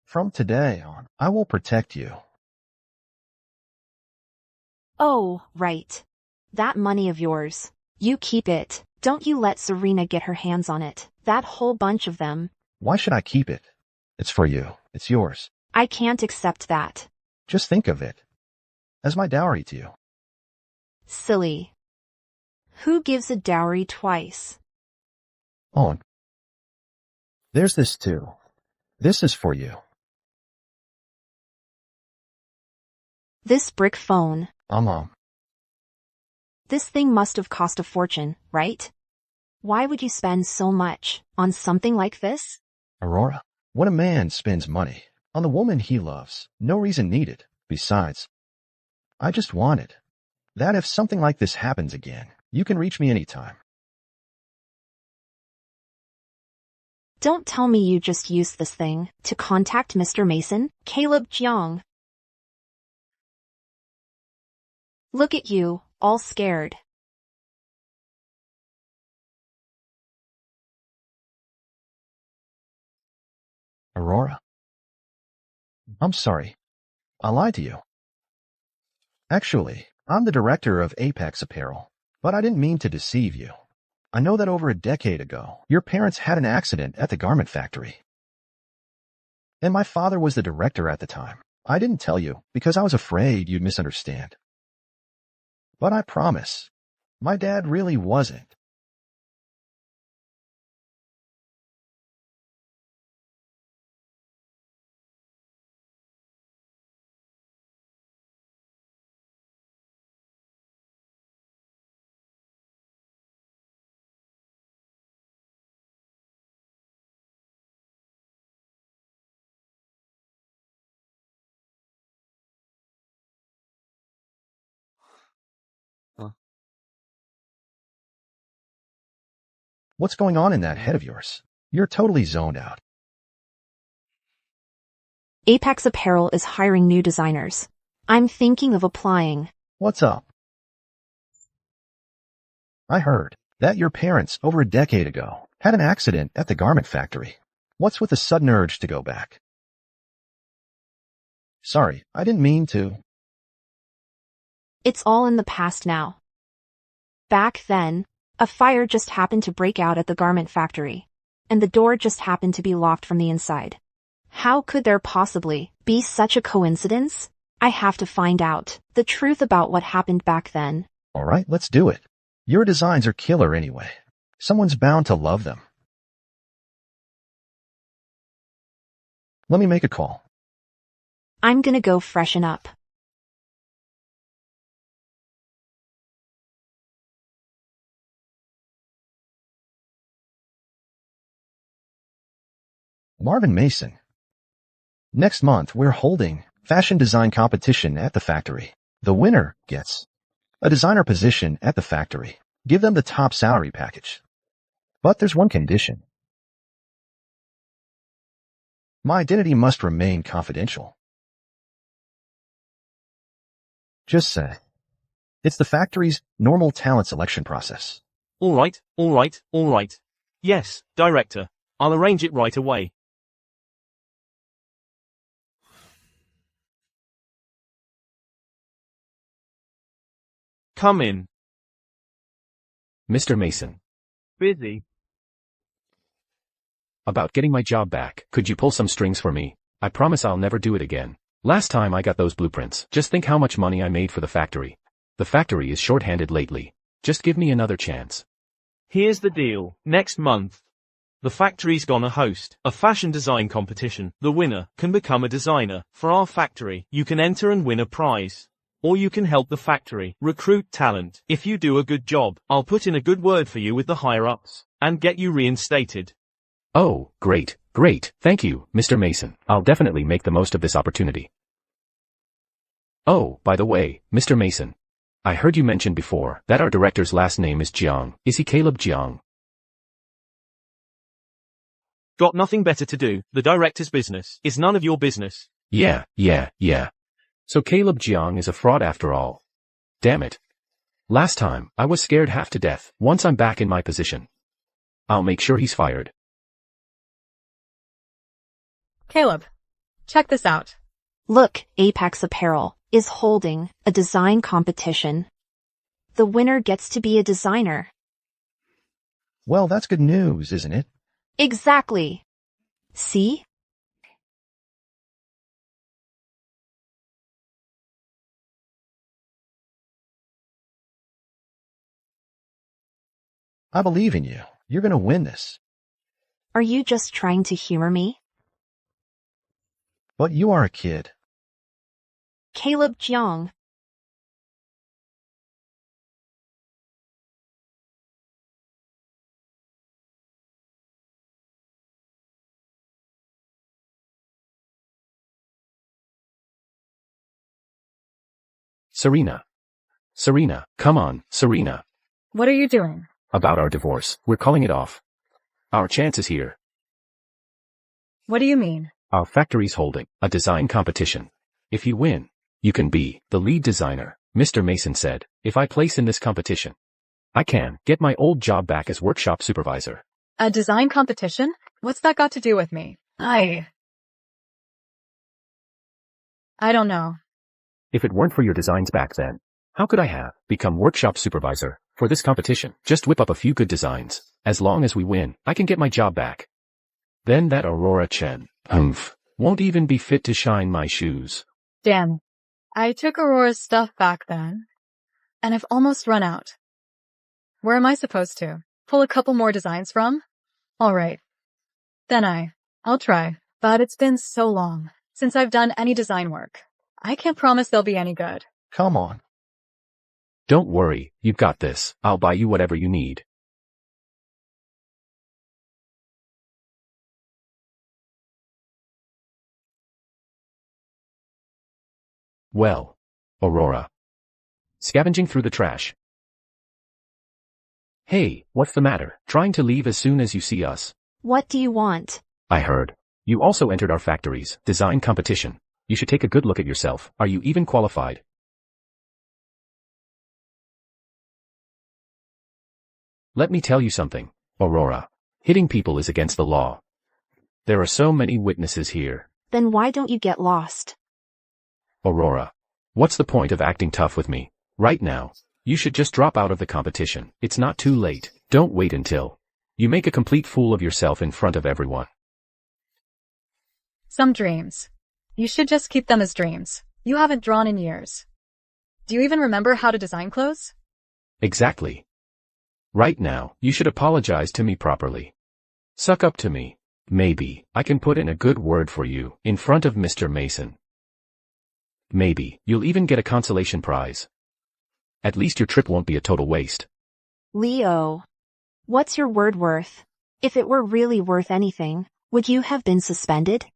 From today on, I will protect you. Oh, right. That money of yours. You keep it. Don't you let Serena get her hands on it. That whole bunch of them. Why should I keep it? It's for you. It's yours. I can't accept that. Just think of it as my dowry to you. Silly. Who gives a dowry twice? Oh, there's this too. This is for you. This brick phone. This thing must have cost a fortune, right? Why would you spend so much on something like this? Aurora, when a man spends money on the woman he loves, no reason needed. Besides, I just wanted that if something like this happens again, you can reach me anytime. Don't tell me you just used this thing to contact Mr. Mason, Caleb Jiang. Look at you, all scared. Aurora. I'm sorry. I lied to you. Actually, I'm the director of Apex Apparel, but I didn't mean to deceive you. I know that over a decade ago, your parents had an accident at the garment factory. And my father was the director at the time. I didn't tell you because I was afraid you'd misunderstand. But I promise, my dad really wasn't. What's going on in that head of yours? You're totally zoned out. Apex Apparel is hiring new designers. I'm thinking of applying. What's up? I heard that your parents, over a decade ago, had an accident at the garment factory. What's with the sudden urge to go back? Sorry, I didn't mean to. It's all in the past now. Back then, a fire just happened to break out at the garment factory, and the door just happened to be locked from the inside. How could there possibly be such a coincidence? I have to find out the truth about what happened back then. All right, let's do it. Your designs are killer anyway. Someone's bound to love them. Let me make a call. I'm gonna go freshen up. Marvin Mason. Next month, we're holding fashion design competition at the factory. The winner gets a designer position at the factory. Give them the top salary package. But there's one condition. My identity must remain confidential. Just say, it's the factory's normal talent selection process. All right, all right, all right. Yes, director. I'll arrange it right away. Come in. Mr. Mason. Busy. About getting my job back, could you pull some strings for me? I promise I'll never do it again. Last time I got those blueprints, just think how much money I made for the factory. The factory is short-handed lately. Just give me another chance. Here's the deal. Next month, the factory's gonna host a fashion design competition. The winner can become a designer for our factory. You can enter and win a prize. Or you can help the factory recruit talent. If you do a good job, I'll put in a good word for you with the higher-ups and get you reinstated. Oh, great, great. Thank you, Mr. Mason. I'll definitely make the most of this opportunity. Oh, by the way, Mr. Mason. I heard you mention before that our director's last name is Jiang. Is he Caleb Jiang? Got nothing better to do. The director's business is none of your business. Yeah. So Caleb Jiang is a fraud after all. Damn it. Last time, I was scared half to death. Once I'm back in my position, I'll make sure he's fired. Caleb, check this out. Look, Apex Apparel is holding a design competition. The winner gets to be a designer. Well, that's good news, isn't it? Exactly. See? I believe in you. You're gonna win this. Are you just trying to humor me? But you are a kid. Caleb Jiang. Serena. Serena, come on, Serena. What are you doing? About our divorce, we're calling it off. Our chance is here. What do you mean? Our factory's holding a design competition. If you win, you can be the lead designer, Mr. Mason said. If I place in this competition, I can get my old job back as workshop supervisor. A design competition? What's that got to do with me? I don't know. If it weren't for your designs back then, how could I have become workshop supervisor for this competition? Just whip up a few good designs. As long as we win, I can get my job back. Then that Aurora Chen, won't even be fit to shine my shoes. Damn. I took Aurora's stuff back then, and I've almost run out. Where am I supposed to? Pull a couple more designs from? Alright. Then I'll try. But it's been so long since I've done any design work. I can't promise they'll be any good. Come on. Don't worry, you've got this. I'll buy you whatever you need. Well, Aurora. Scavenging through the trash. Hey, what's the matter? Trying to leave as soon as you see us. What do you want? I heard. You also entered our factory's design competition. You should take a good look at yourself. Are you even qualified? Let me tell you something, Aurora. Hitting people is against the law. There are so many witnesses here. Then why don't you get lost? Aurora. What's the point of acting tough with me? Right now, you should just drop out of the competition. It's not too late. Don't wait until you make a complete fool of yourself in front of everyone. Some dreams. You should just keep them as dreams. You haven't drawn in years. Do you even remember how to design clothes? Exactly. Right now, you should apologize to me properly. Suck up to me. Maybe I can put in a good word for you in front of Mr. Mason. Maybe you'll even get a consolation prize. At least your trip won't be a total waste. Leo. What's your word worth? If it were really worth anything, would you have been suspended?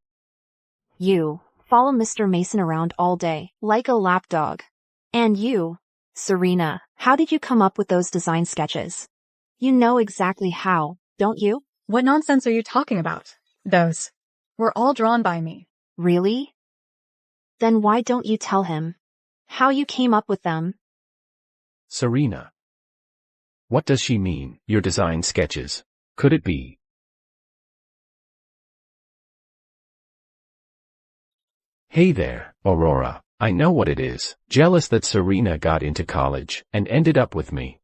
You follow Mr. Mason around all day, like a lapdog. And you, Serena, how did you come up with those design sketches? You know exactly how, don't you? What nonsense are you talking about? Those were all drawn by me. Really? Then why don't you tell him how you came up with them? Serena. What does she mean, your design sketches? Could it be? Hey there, Aurora. I know what it is. Jealous that Serena got into college and ended up with me.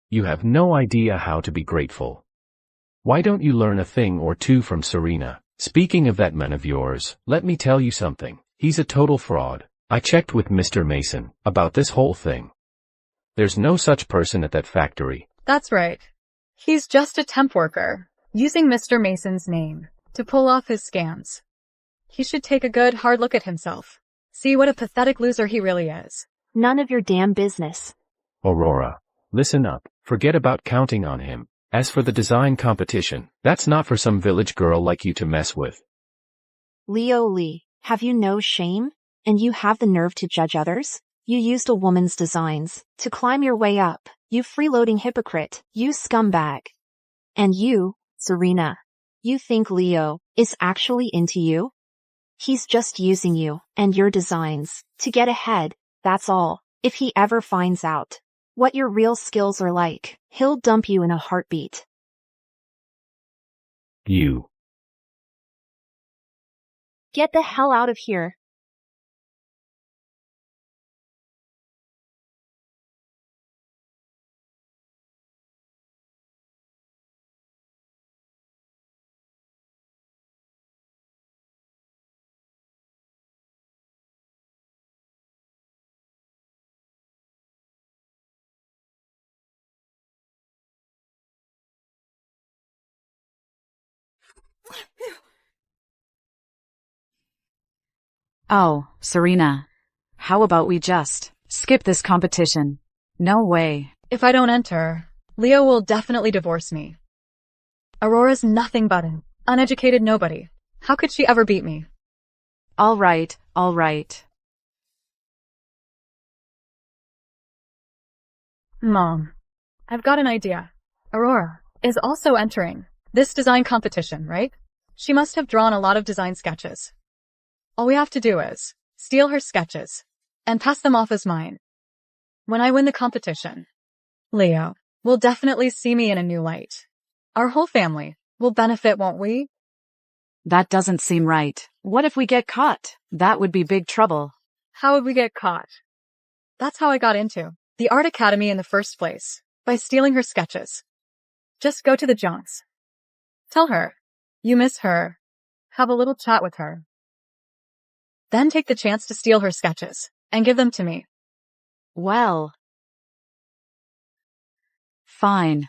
You have no idea how to be grateful. Why don't you learn a thing or two from Serena? Speaking of that man of yours, let me tell you something. He's a total fraud. I checked with Mr. Mason about this whole thing. There's no such person at that factory. That's right. He's just a temp worker, using Mr. Mason's name to pull off his scams. He should take a good hard look at himself. See what a pathetic loser he really is. None of your damn business. Aurora, listen up. Forget about counting on him. As for the design competition, that's not for some village girl like you to mess with. Leo Lee, have you no shame? And you have the nerve to judge others? You used a woman's designs to climb your way up. You freeloading hypocrite. You scumbag. And you, Serena, you think Leo is actually into you? He's just using you and your designs to get ahead, that's all. If he ever finds out what your real skills are like, he'll dump you in a heartbeat. You. Get the hell out of here. Oh, Serena. How about we just skip this competition? No way. If I don't enter, Leo will definitely divorce me. Aurora's nothing but an uneducated nobody. How could she ever beat me? All right, all right. Mom, I've got an idea. Aurora is also entering this design competition, right? She must have drawn a lot of design sketches. All we have to do is steal her sketches and pass them off as mine. When I win the competition, Leo will definitely see me in a new light. Our whole family will benefit, won't we? That doesn't seem right. What if we get caught? That would be big trouble. How would we get caught? That's how I got into the art academy in the first place, by stealing her sketches. Just go to the Jones. Tell her you miss her. Have a little chat with her. Then take the chance to steal her sketches and give them to me. Well, fine.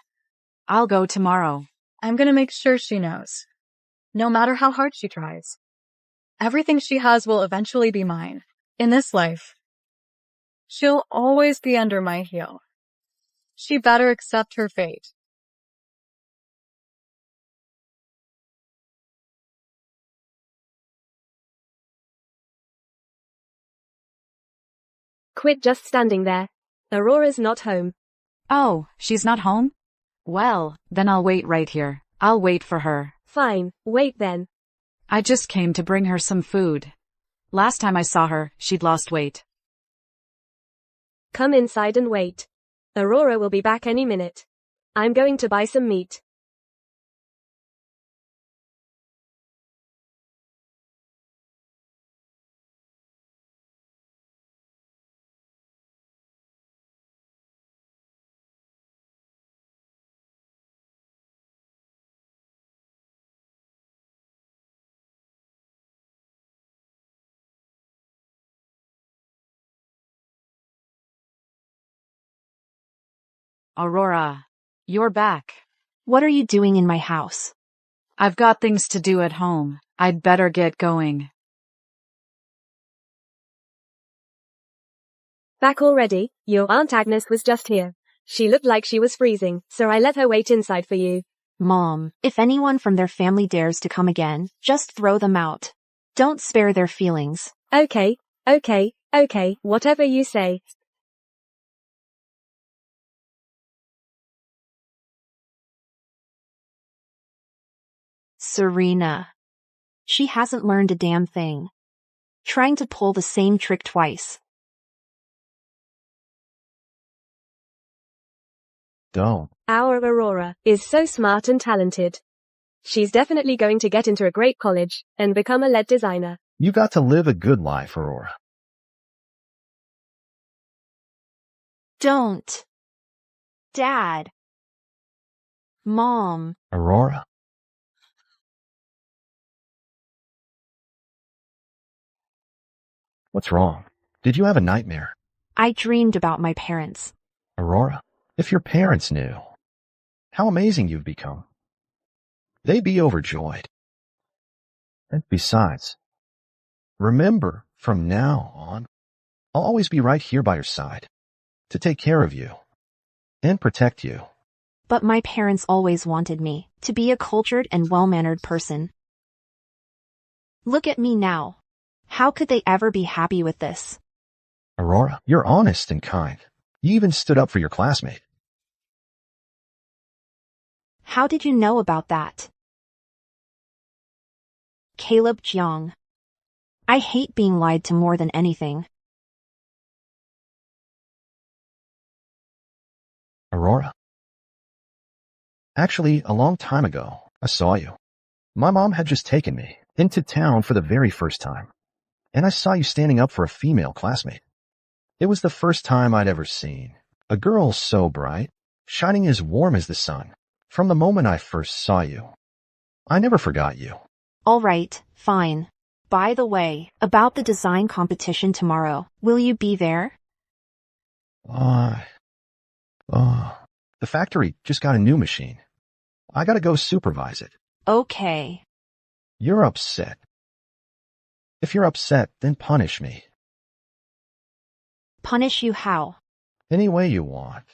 I'll go tomorrow. I'm gonna make sure she knows. No matter how hard she tries, everything she has will eventually be mine. In this life, she'll always be under my heel. She better accept her fate. Quit just standing there. Aurora's not home. Oh, she's not home? Well, then I'll wait right here. I'll wait for her. Fine, wait then. I just came to bring her some food. Last time I saw her, she'd lost weight. Come inside and wait. Aurora will be back any minute. I'm going to buy some meat. Aurora, you're back. What are you doing in my house? I've got things to do at home. I'd better get going. Back already? Your Aunt Agnes was just here. She looked like she was freezing, so I let her wait inside for you. Mom, if anyone from their family dares to come again, just throw them out. Don't spare their feelings. Okay, whatever you say. Serena. She hasn't learned a damn thing. Trying to pull the same trick twice. Don't. Our Aurora is so smart and talented. She's definitely going to get into a great college and become a lead designer. You got to live a good life, Aurora. Don't. Dad. Mom. Aurora? What's wrong? Did you have a nightmare? I dreamed about my parents. Aurora, if your parents knew how amazing you've become, they'd be overjoyed. And besides, remember, from now on, I'll always be right here by your side to take care of you and protect you. But my parents always wanted me to be a cultured and well-mannered person. Look at me now. How could they ever be happy with this? Aurora, you're honest and kind. You even stood up for your classmate. How did you know about that? Caleb Jiang. I hate being lied to more than anything. Aurora. Actually, a long time ago, I saw you. My mom had just taken me into town for the very first time, and I saw you standing up for a female classmate. It was the first time I'd ever seen a girl so bright, shining as warm as the sun. From the moment I first saw you, I never forgot you. All right, fine. By the way, about the design competition tomorrow, will you be there? The factory just got a new machine. I gotta go supervise it. Okay. You're upset. If you're upset, then punish me. Punish you how? Any way you want.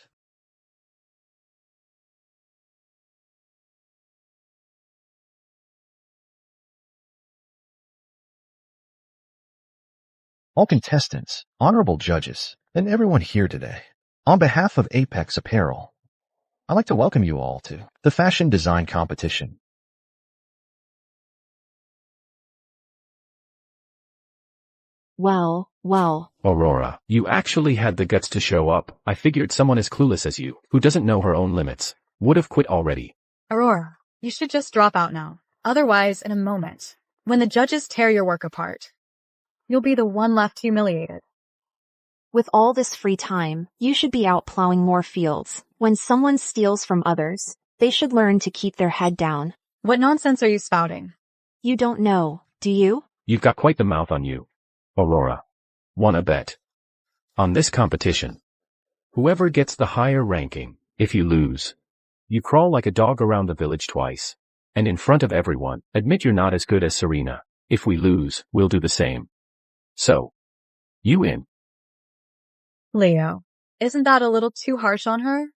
All contestants, honorable judges, and everyone here today, On behalf of Apex Apparel, I'd like to welcome you all to the fashion design competition. Well. Aurora, you actually had the guts to show up. I figured someone as clueless as you, who doesn't know her own limits, would have quit already. Aurora, you should just drop out now. Otherwise, in a moment, when the judges tear your work apart, you'll be the one left humiliated. With all this free time, you should be out plowing more fields. When someone steals from others, they should learn to keep their head down. What nonsense are you spouting? You don't know, do you? You've got quite the mouth on you. Aurora. Wanna bet? On this competition. Whoever gets the higher ranking, if you lose, you crawl like a dog around the village twice. And in front of everyone, admit you're not as good as Serena. If we lose, we'll do the same. So. You in. Leo, isn't that a little too harsh on her?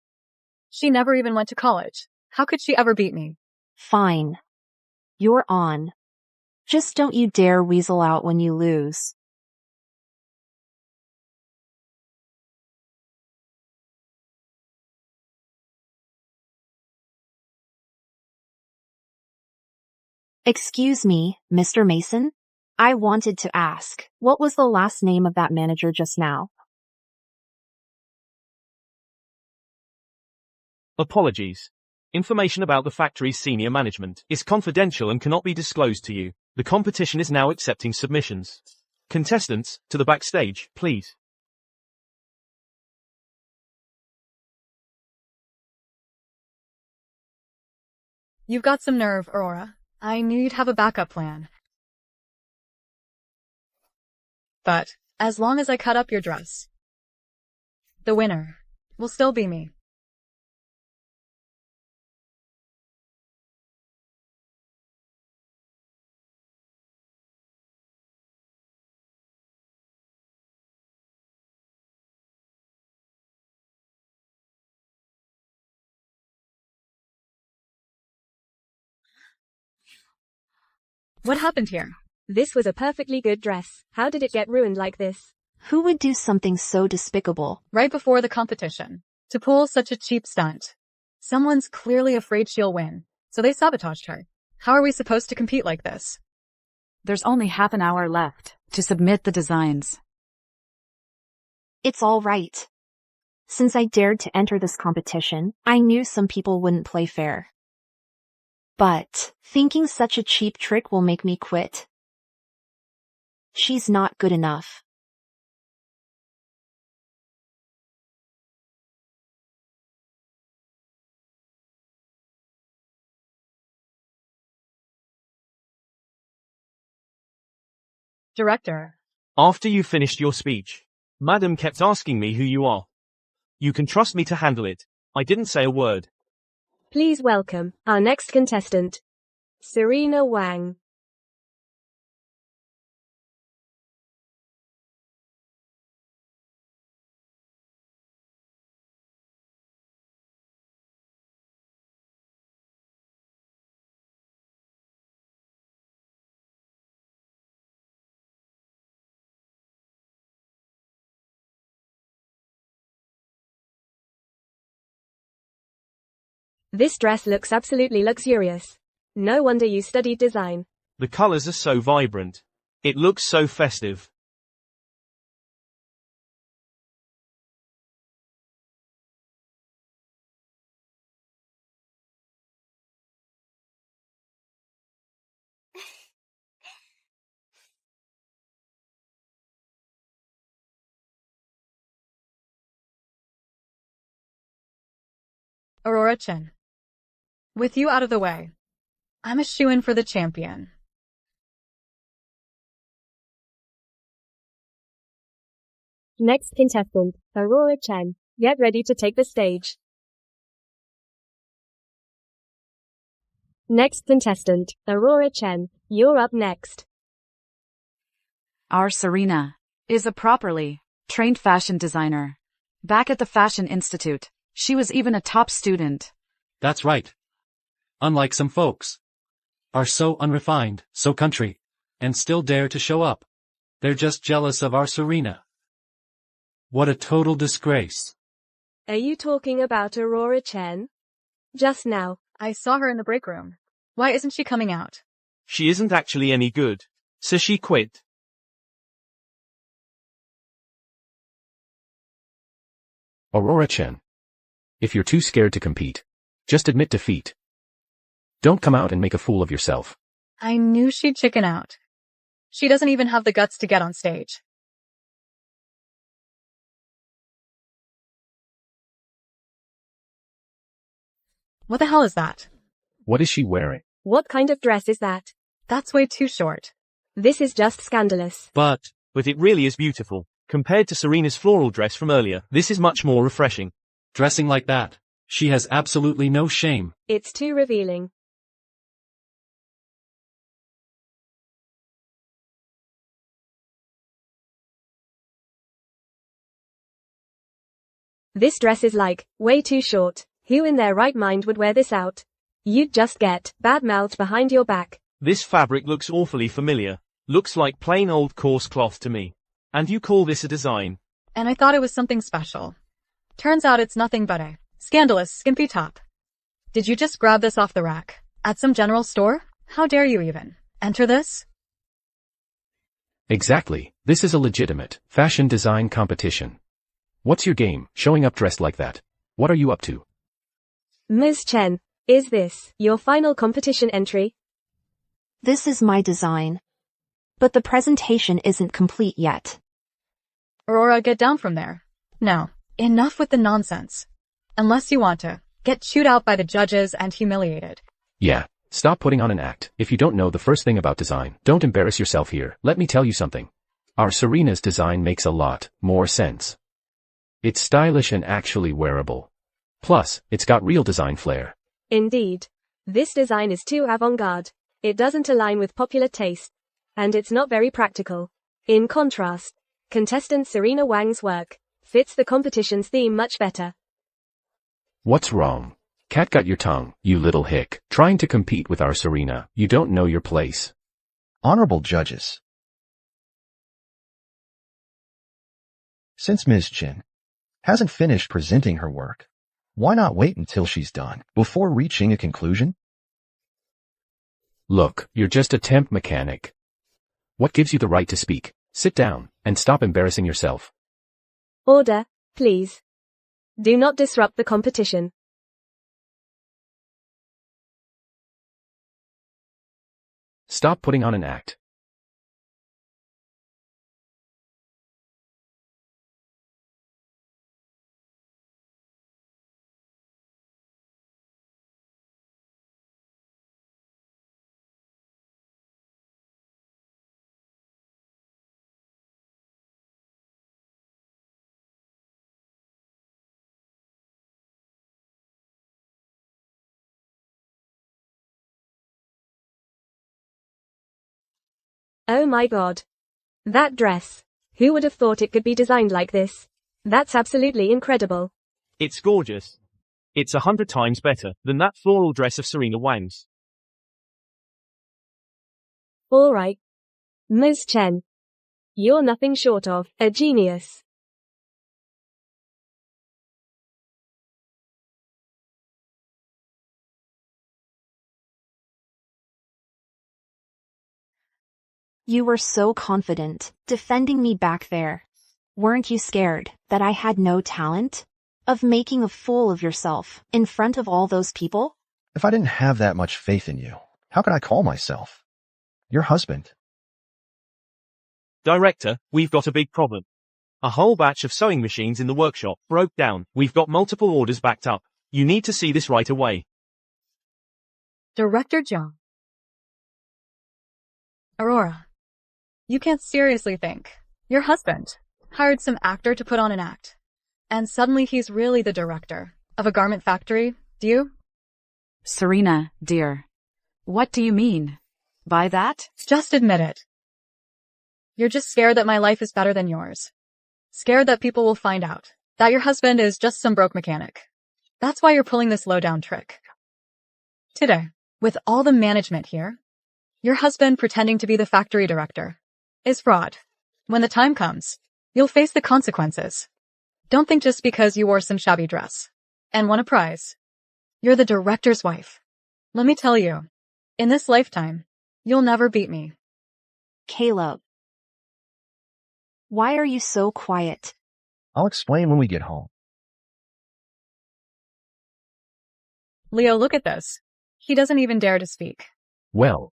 She never even went to college. How could she ever beat me? Fine. You're on. Just don't you dare weasel out when you lose. Excuse me, Mr. Mason? I wanted to ask, what was the last name of that manager just now? Apologies. Information about the factory's senior management is confidential and cannot be disclosed to you. The competition is now accepting submissions. Contestants, to the backstage, please. You've got some nerve, Aurora. I knew you'd have a backup plan. But, as long as I cut up your dress, the winner will still be me. What happened here? This was a perfectly good dress. How did it get ruined like this? Who would do something so despicable? Right before the competition, to pull such a cheap stunt. Someone's clearly afraid she'll win, so they sabotaged her. How are we supposed to compete like this? There's only half an hour left to submit the designs. It's all right. Since I dared to enter this competition, I knew some people wouldn't play fair. But thinking such a cheap trick will make me quit. She's not good enough. Director. After you finished your speech, Madam kept asking me who you are. You can trust me to handle it. I didn't say a word. Please welcome our next contestant, Serena Wang. This dress looks absolutely luxurious. No wonder you studied design. The colors are so vibrant. It looks so festive. Aurora Chen. With you out of the way, I'm a shoo-in for the champion. Next contestant, Aurora Chen. Get ready to take the stage. Next contestant, Aurora Chen. You're up next. Our Serena is a properly trained fashion designer. Back at the Fashion Institute, she was even a top student. That's right. Unlike some folks are so unrefined, so country, and still dare to show up. They're just jealous of our Serena. What a total disgrace. Are you talking about Aurora Chen? Just now. I saw her in the break room. Why isn't she coming out? She isn't actually any good. So she quit. Aurora Chen. If you're too scared to compete, just admit defeat. Don't come out and make a fool of yourself. I knew she'd chicken out. She doesn't even have the guts to get on stage. What the hell is that? What is she wearing? What kind of dress is that? That's way too short. This is just scandalous. But it really is beautiful. Compared to Serena's floral dress from earlier, this is much more refreshing. Dressing like that. She has absolutely no shame. It's too revealing. This dress is like, way too short. Who in their right mind would wear this out? You'd just get bad-mouthed behind your back. This fabric looks awfully familiar. Looks like plain old coarse cloth to me. And you call this a design? And I thought it was something special. Turns out it's nothing but a scandalous, skimpy top. Did you just grab this off the rack? At some general store? How dare you even enter this? Exactly. This is a legitimate fashion design competition. What's your game, showing up dressed like that? What are you up to? Ms. Chen, is this your final competition entry? This is my design. But the presentation isn't complete yet. Aurora, get down from there. No, enough with the nonsense. Unless you want to get chewed out by the judges and humiliated. Yeah, stop putting on an act. If you don't know the first thing about design, don't embarrass yourself here. Let me tell you something. Our Serena's design makes a lot more sense. It's stylish and actually wearable. Plus, it's got real design flair. Indeed. This design is too avant-garde. It doesn't align with popular taste. And it's not very practical. In contrast, contestant Serena Wang's work fits the competition's theme much better. What's wrong? Cat got your tongue, you little hick. Trying to compete with our Serena, you don't know your place. Honorable judges. Since Ms. Chen hasn't finished presenting her work, why not wait until she's done before reaching a conclusion? Look, you're just a temp mechanic. What gives you the right to speak? Sit down, and stop embarrassing yourself. Order, please. Do not disrupt the competition. Stop putting on an act. Oh my god. That dress. Who would have thought it could be designed like this? That's absolutely incredible. It's gorgeous. It's 100 times better than that floral dress of Serena Wang's. Alright. Ms. Chen. You're nothing short of a genius. You were so confident, defending me back there. Weren't you scared that I had no talent? Of making a fool of yourself in front of all those people? If I didn't have that much faith in you, how could I call myself your husband? Director, we've got a big problem. A whole batch of sewing machines in the workshop broke down. We've got multiple orders backed up. You need to see this right away. Director John. Aurora. You can't seriously think your husband hired some actor to put on an act. And suddenly he's really the director of a garment factory, do you? Serena, dear. What do you mean by that? Just admit it. You're just scared that my life is better than yours. Scared that people will find out that your husband is just some broke mechanic. That's why you're pulling this low-down trick. Today, with all the management here, your husband pretending to be the factory director is fraud. When the time comes, you'll face the consequences. Don't think just because you wore some shabby dress and won a prize, you're the director's wife. Let me tell you, in this lifetime, you'll never beat me. Caleb. Why are you so quiet? I'll explain when we get home. Leo, look at this. He doesn't even dare to speak. Well.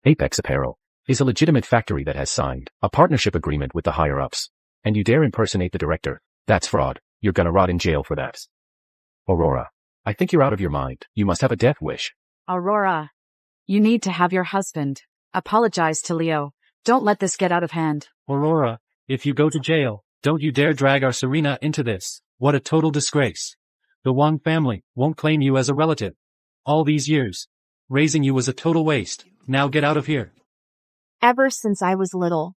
Apex Apparel is a legitimate factory that has signed a partnership agreement with the higher-ups. And you dare impersonate the director? That's fraud. You're gonna rot in jail for that. Aurora, I think you're out of your mind. You must have a death wish. Aurora, you need to have your husband apologize to Leo. Don't let this get out of hand. Aurora, if you go to jail, don't you dare drag our Serena into this. What a total disgrace. The Wong family won't claim you as a relative. All these years, raising you was a total waste. Now get out of here. Ever since I was little,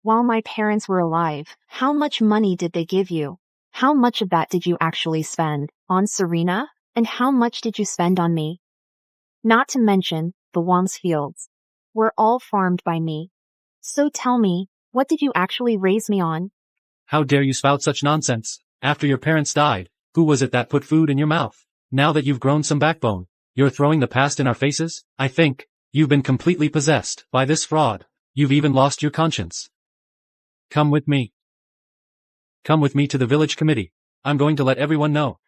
while my parents were alive, how much money did they give you? How much of that did you actually spend on Serena? And how much did you spend on me? Not to mention, the Wong's fields were all farmed by me. So tell me, what did you actually raise me on? How dare you spout such nonsense? After your parents died, who was it that put food in your mouth? Now that you've grown some backbone, you're throwing the past in our faces? I think you've been completely possessed by this fraud. You've even lost your conscience. Come with me. Come with me to the village committee. I'm going to let everyone know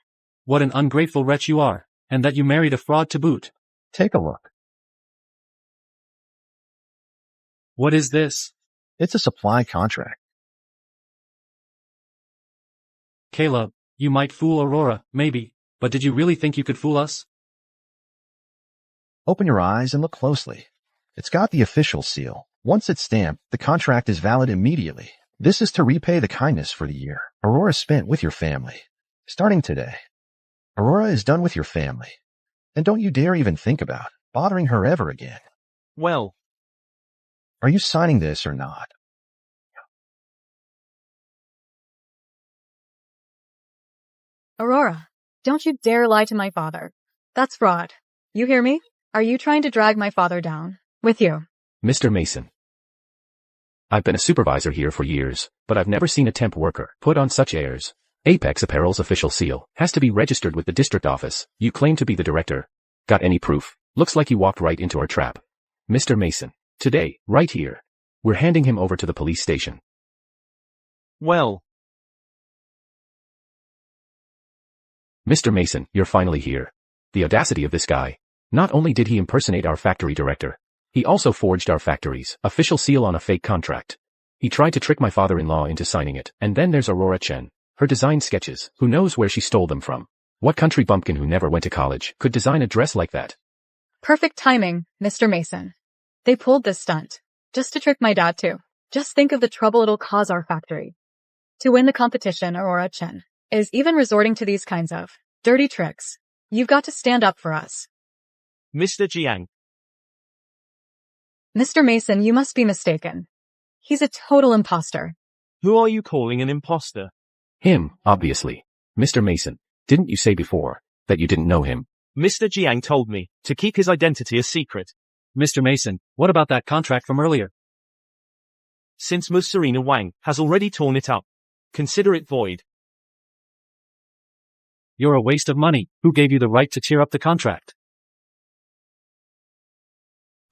what an ungrateful wretch you are, and that you married a fraud to boot. Take a look. What is this? It's a supply contract. Caleb, you might fool Aurora, maybe, but did you really think you could fool us? Open your eyes and look closely. It's got the official seal. Once it's stamped, the contract is valid immediately. This is to repay the kindness for the year Aurora spent with your family. Starting today, Aurora is done with your family. And don't you dare even think about bothering her ever again. Well, are you signing this or not? Aurora, don't you dare lie to my father. That's fraud. You hear me? Are you trying to drag my father down with you? Mr. Mason. I've been a supervisor here for years, but I've never seen a temp worker put on such airs. Apex Apparel's official seal has to be registered with the district office. You claim to be the director. Got any proof? Looks like you walked right into our trap. Mr. Mason. Today, right here. We're handing him over to the police station. well, Mr. Mason, you're finally here. The audacity of this guy. Not only did he impersonate our factory director, he also forged our factory's official seal on a fake contract. He tried to trick my father-in-law into signing it. And then there's Aurora Chen. Her design sketches. Who knows where she stole them from? What country bumpkin who never went to college could design a dress like that? Perfect timing, Mr. Mason. They pulled this stunt just to trick my dad too. Just think of the trouble it'll cause our factory. To win the competition, Aurora Chen is even resorting to these kinds of dirty tricks. You've got to stand up for us. Mr. Jiang, Mr. Mason, you must be mistaken. He's a total imposter. who are you calling an imposter? Him, obviously. Mr. Mason, didn't you say before that you didn't know him? Mr. Jiang told me to keep his identity a secret. Mr. Mason, what about that contract from earlier? Since Ms. Serena Wang has already torn it up, consider it void. You're a waste of money. Who gave you the right to tear up the contract?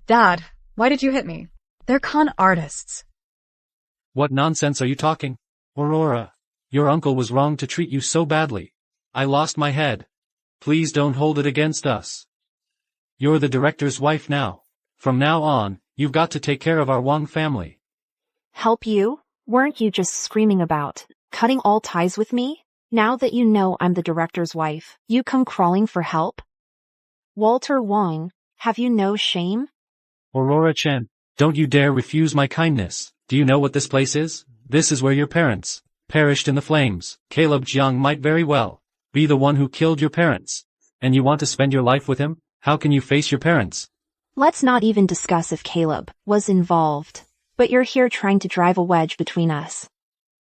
Dad, why did you hit me? They're con artists. What nonsense are you talking? Aurora, your uncle was wrong to treat you so badly. I lost my head. Please don't hold it against us. You're the director's wife now. From now on, you've got to take care of our Wong family. Help you? Weren't you just screaming about cutting all ties with me? Now that you know I'm the director's wife, you come crawling for help? Walter Wong, have you no shame? Aurora Chen, don't you dare refuse my kindness. Do you know what this place is? This is where your parents perished in the flames. Caleb Jiang might very well be the one who killed your parents. And you want to spend your life with him? How can you face your parents? Let's not even discuss if Caleb was involved. But you're here trying to drive a wedge between us.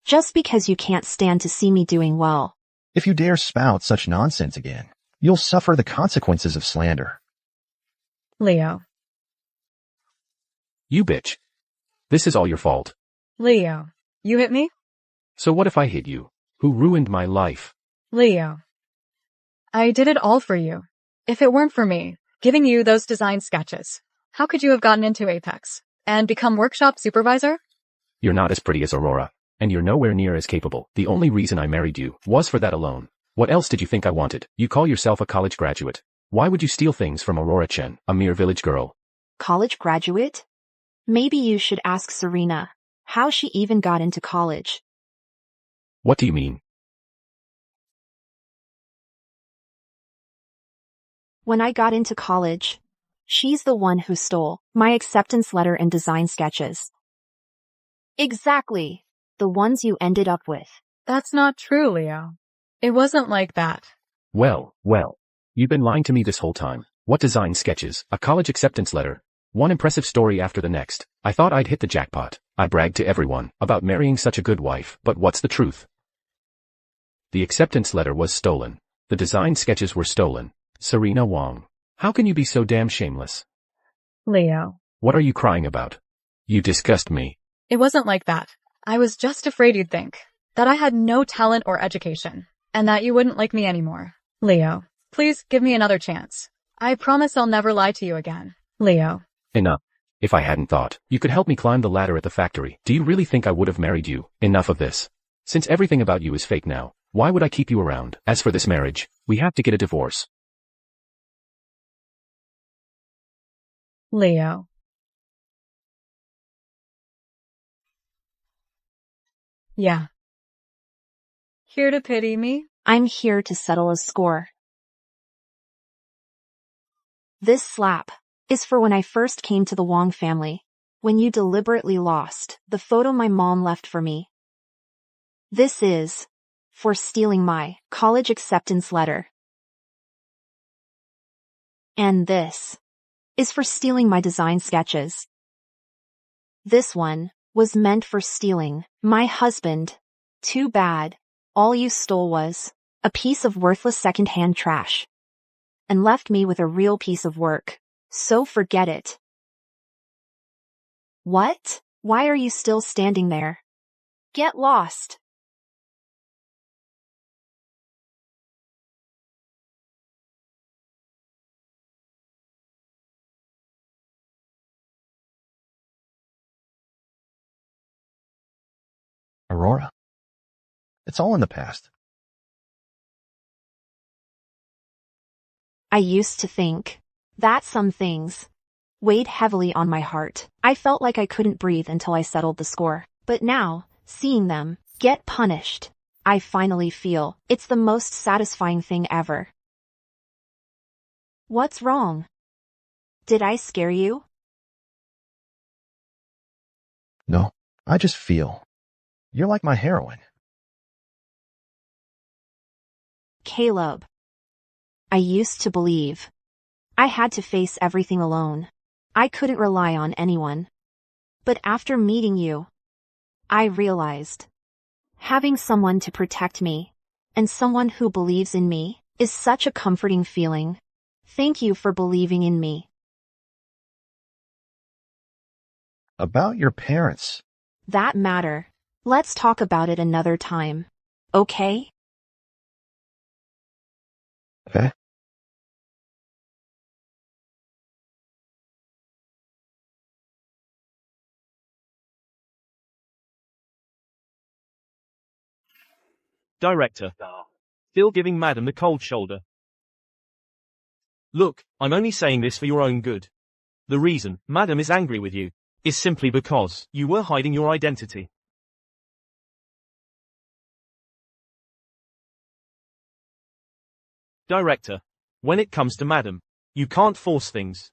Just because you can't stand to see me doing well. If you dare spout such nonsense again, you'll suffer the consequences of slander. Leo. You bitch. This is all your fault. Leo. You hit me? So what if I hit you? Who ruined my life? Leo. I did it all for you. If it weren't for me, giving you those design sketches, how could you have gotten into Apex and become workshop supervisor? You're not as pretty as Aurora, and you're nowhere near as capable. The only reason I married you was for that alone. What else did you think I wanted? You call yourself a college graduate. Why would you steal things from Aurora Chen, a mere village girl? College graduate? Maybe you should ask Serena how she even got into college. What do you mean? When I got into college, she's the one who stole my acceptance letter and design sketches. Exactly. The ones you ended up with. That's not true, Leo. It wasn't like that. Well, you've been lying to me this whole time. What design sketches? A college acceptance letter? One impressive story after the next. I thought I'd hit the jackpot. I bragged to everyone about marrying such a good wife, but what's the truth? The acceptance letter was stolen. The design sketches were stolen. Serena Wong. How can you be so damn shameless? Leo. What are you crying about? You disgust me. It wasn't like that. I was just afraid you'd think that I had no talent or education, and that you wouldn't like me anymore. Leo, please give me another chance. I promise I'll never lie to you again. Leo. Enough. If I hadn't thought you could help me climb the ladder at the factory, do you really think I would have married you? Enough of this. Since everything about you is fake now, why would I keep you around? As for this marriage, we have to get a divorce. Leo. Yeah. Here to pity me? I'm here to settle a score. This slap is for when I first came to the Wong family, when you deliberately lost the photo my mom left for me. This is for stealing my college acceptance letter. And this is for stealing my design sketches. This one was meant for stealing my husband. Too bad. All you stole was a piece of worthless second-hand trash and left me with a real piece of work. So forget it. What? Why are you still standing there? Get lost. Aurora. It's all in the past. I used to think that some things weighed heavily on my heart. I felt like I couldn't breathe until I settled the score. But now, seeing them get punished, I finally feel it's the most satisfying thing ever. What's wrong? Did I scare you? No, I just feel. You're like my heroine. Caleb. I used to believe I had to face everything alone. I couldn't rely on anyone. But after meeting you, I realized having someone to protect me and someone who believes in me is such a comforting feeling. Thank you for believing in me. About your parents. That matter. Let's talk about it another time. Okay? Okay. Director. Still giving Madam the cold shoulder. Look, I'm only saying this for your own good. The reason Madam is angry with you is simply because you were hiding your identity. Director. When it comes to Madam, you can't force things.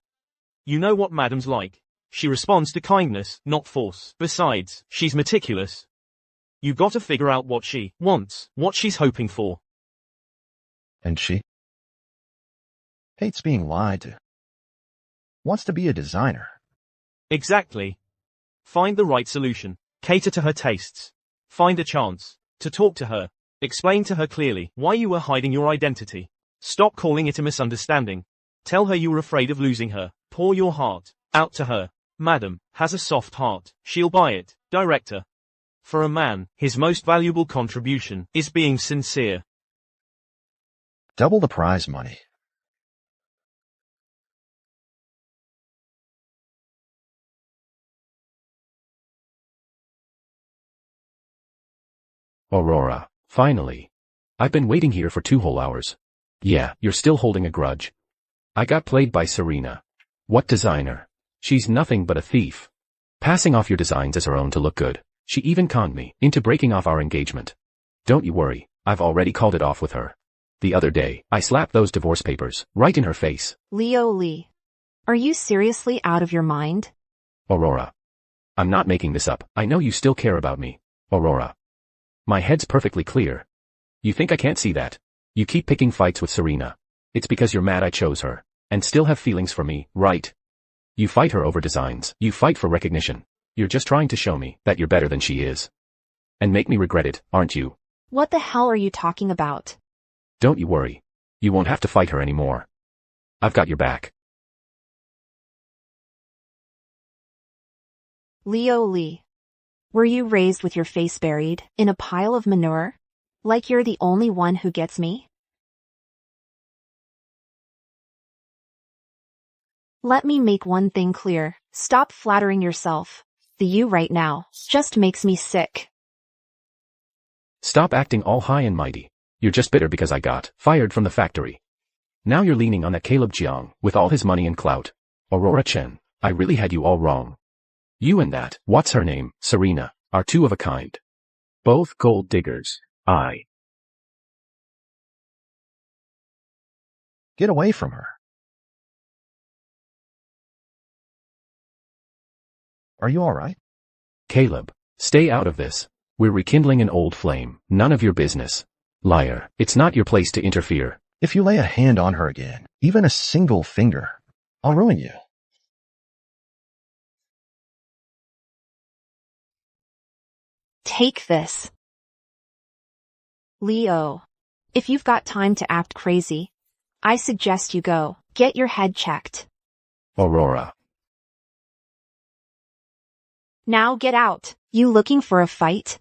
You know what Madam's like. She responds to kindness, not force. Besides, she's meticulous. You gotta figure out what she wants, what she's hoping for. And she hates being lied to. Wants to be a designer. Exactly. Find the right solution. Cater to her tastes. Find a chance to talk to her. Explain to her clearly why you were hiding your identity. Stop calling it a misunderstanding. Tell her you were afraid of losing her. Pour your heart out to her. Madam has a soft heart. She'll buy it. Director. For a man, his most valuable contribution is being sincere. Double the prize money. Aurora, finally. I've been waiting here for 2 whole hours. Yeah, you're still holding a grudge. I got played by Serena. What designer? She's nothing but a thief. Passing off your designs as her own to look good. She even conned me into breaking off our engagement. Don't you worry, I've already called it off with her. The other day, I slapped those divorce papers right in her face. Leo Lee. Are you seriously out of your mind? Aurora. I'm not making this up. I know you still care about me. Aurora. My head's perfectly clear. You think I can't see that? You keep picking fights with Serena. It's because you're mad I chose her, and still have feelings for me, right? You fight her over designs. You fight for recognition. You're just trying to show me that you're better than she is. And make me regret it, aren't you? What the hell are you talking about? Don't you worry. You won't have to fight her anymore. I've got your back. Leo Lee. Were you raised with your face buried in a pile of manure? Like you're the only one who gets me? Let me make one thing clear. Stop flattering yourself. The you right now just makes me sick. Stop acting all high and mighty. You're just bitter because I got fired from the factory. Now you're leaning on that Caleb Jiang with all his money and clout. Aurora Chen, I really had you all wrong. You and that, what's her name, Serena, are 2 of a kind. Both gold diggers. Get away from her. Are you all right? Caleb, stay out of this. We're rekindling an old flame. None of your business. Liar, it's not your place to interfere. If you lay a hand on her again, even a single finger, I'll ruin you. Take this. Leo. If you've got time to act crazy, I suggest you go get your head checked. Aurora. Now get out. You looking for a fight?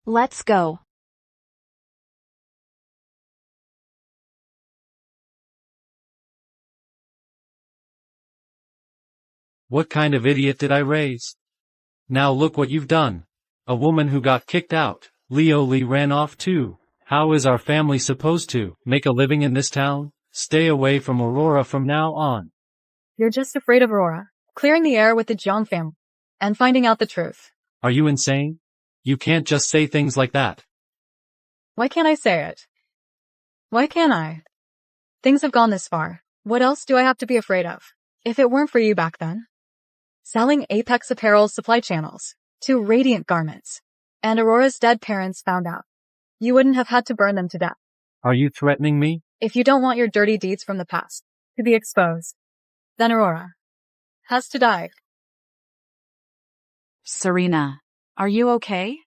Let's go. What kind of idiot did I raise? Now look what you've done. A woman who got kicked out. Leo Lee ran off too. How is our family supposed to make a living in this town? Stay away from Aurora from now on. You're just afraid of Aurora, clearing the air with the Jiang family, and finding out the truth. Are you insane? You can't just say things like that. Why can't I say it? Why can't I? Things have gone this far. What else do I have to be afraid of? If it weren't for you back then. Selling Apex Apparel's supply channels to Radiant Garments, and Aurora's dead parents found out. You wouldn't have had to burn them to death. Are you threatening me? If you don't want your dirty deeds from the past to be exposed, then Aurora has to die. Serena, are you okay?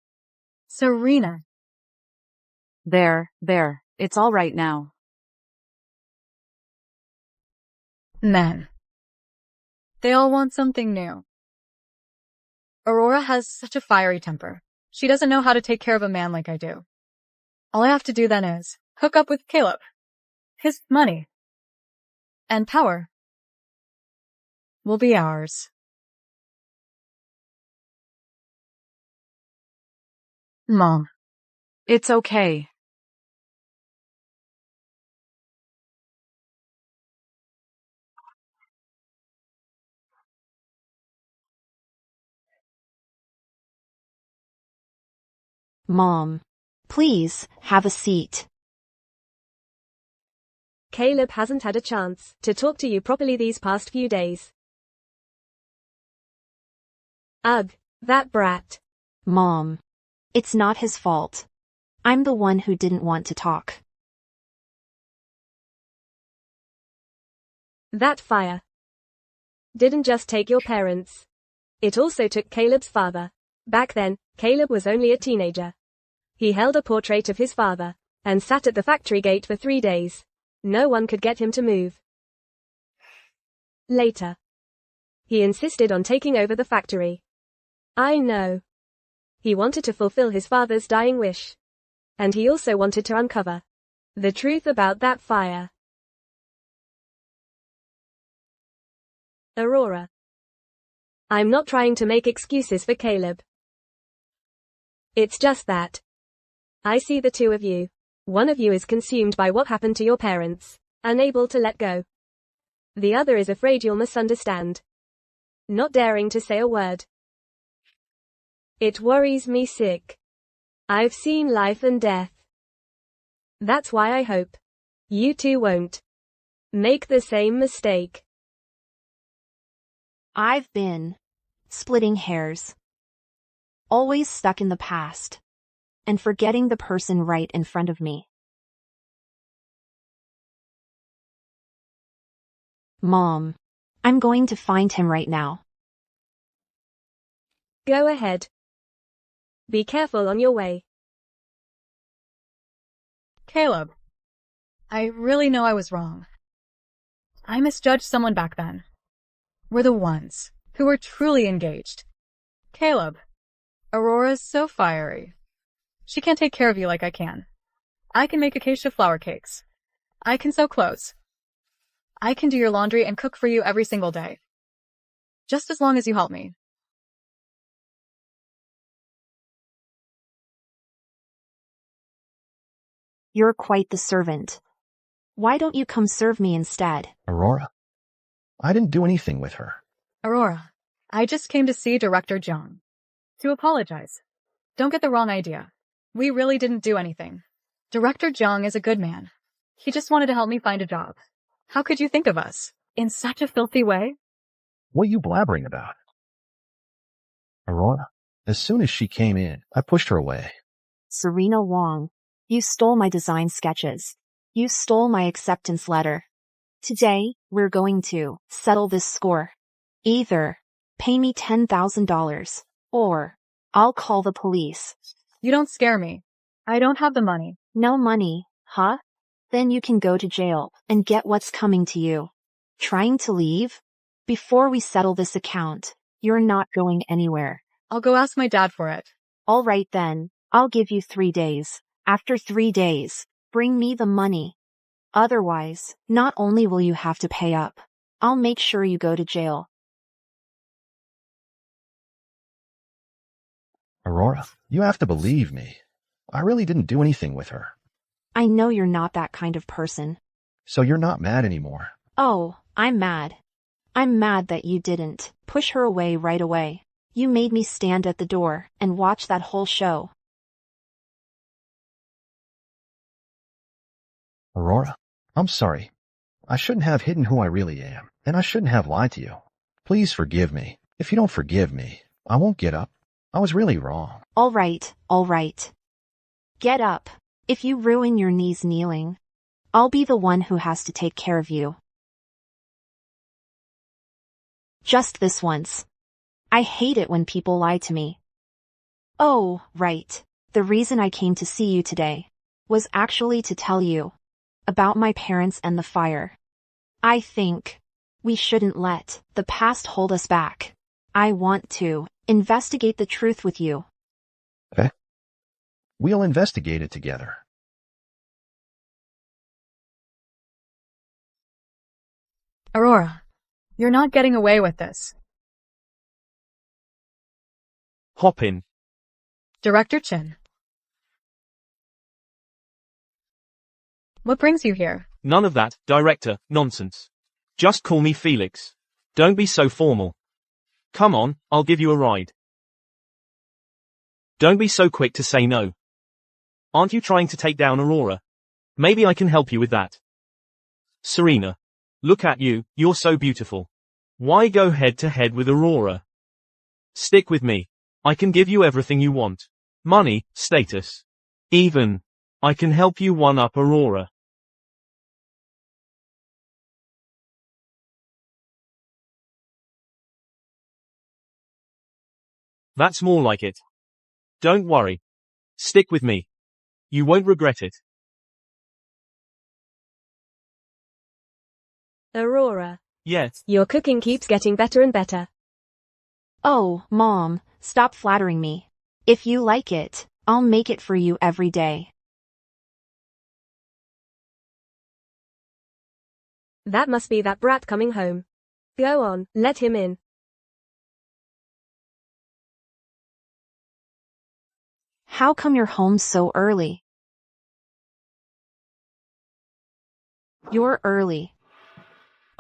Serena. There, it's all right now. Men. They all want something new. Aurora has such a fiery temper. She doesn't know how to take care of a man like I do. All I have to do then is hook up with Caleb. His money and power will be ours. Mom. It's okay. Mom. Please, have a seat. Caleb hasn't had a chance to talk to you properly these past few days. Ugh, that brat. Mom. It's not his fault. I'm the one who didn't want to talk. That fire didn't just take your parents. It also took Caleb's father. Back then, Caleb was only a teenager. He held a portrait of his father and sat at the factory gate for 3 days. No one could get him to move. Later, He insisted on taking over the factory. I know. He wanted to fulfill his father's dying wish. And he also wanted to uncover the truth about that fire. Aurora. I'm not trying to make excuses for Caleb. It's just that I see the two of you. One of you is consumed by what happened to your parents, unable to let go. The other is afraid you'll misunderstand, not daring to say a word. It worries me sick. I've seen life and death. That's why I hope you two won't make the same mistake. I've been splitting hairs, always stuck in the past, and forgetting the person right in front of me. Mom, I'm going to find him right now. Go ahead. Be careful on your way. Caleb, I really know I was wrong. I misjudged someone back then. We're the ones who were truly engaged. Caleb, Aurora's so fiery. She can't take care of you like I can. I can make acacia flower cakes. I can sew clothes. I can do your laundry and cook for you every single day. Just as long as you help me. You're quite the servant. Why don't you come serve me instead? Aurora? I didn't do anything with her. Aurora, I just came to see Director Zhang. To apologize. Don't get the wrong idea. We really didn't do anything. Director Zhang is a good man. He just wanted to help me find a job. How could you think of us in such a filthy way? What are you blabbering about? Aurora, as soon as she came in, I pushed her away. Serena Wong, you stole my design sketches. You stole my acceptance letter. Today, we're going to settle this score. Either pay me $10,000, or I'll call the police. You don't scare me. I don't have the money. No money, huh? Then you can go to jail and get what's coming to you. Trying to leave? Before we settle this account, you're not going anywhere. I'll go ask my dad for it. All right then, I'll give you 3 days. After 3 days, bring me the money. Otherwise, not only will you have to pay up, I'll make sure you go to jail. Aurora, you have to believe me. I really didn't do anything with her. I know you're not that kind of person. So you're not mad anymore? Oh, I'm mad. I'm mad that you didn't push her away right away. You made me stand at the door and watch that whole show. Aurora, I'm sorry. I shouldn't have hidden who I really am, and I shouldn't have lied to you. Please forgive me. If you don't forgive me, I won't get up. I was really wrong. All right, all right. Get up. If you ruin your knees kneeling, I'll be the one who has to take care of you. Just this once. I hate it when people lie to me. Oh, right. The reason I came to see you today was actually to tell you about my parents and the fire. I think we shouldn't let the past hold us back. I want to investigate the truth with you. Okay. We'll investigate it together. Aurora, you're not getting away with this. Hop in. Director Chin. What brings you here? None of that, director, nonsense. Just call me Felix. Don't be so formal. Come on, I'll give you a ride. Don't be so quick to say no. Aren't you trying to take down Aurora? Maybe I can help you with that. Serena. Look at you, you're so beautiful. Why go head to head with Aurora? Stick with me. I can give you everything you want. Money, status. Even. I can help you one-up Aurora. That's more like it. Don't worry. Stick with me. You won't regret it. Aurora. Yes. Your cooking keeps getting better and better. Oh, Mom, stop flattering me. If you like it, I'll make it for you every day. That must be that brat coming home. Go on, let him in. How come you're home so early? You're early.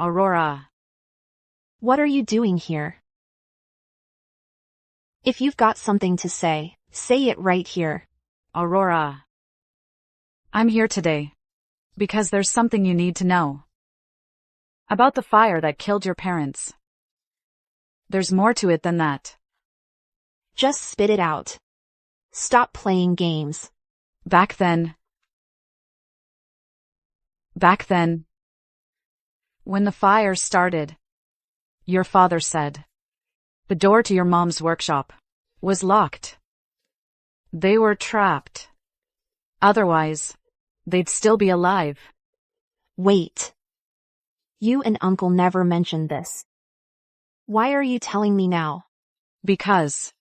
Aurora. What are you doing here? If you've got something to say it right here. Aurora. I'm here today. Because there's something you need to know. About the fire that killed your parents. There's more to it than that. Just spit it out. Stop playing games. Back then, when the fire started, your father said, the door to your mom's workshop was locked. They were trapped. Otherwise, they'd still be alive. Wait. You and Uncle never mentioned this. Why are you telling me now? Because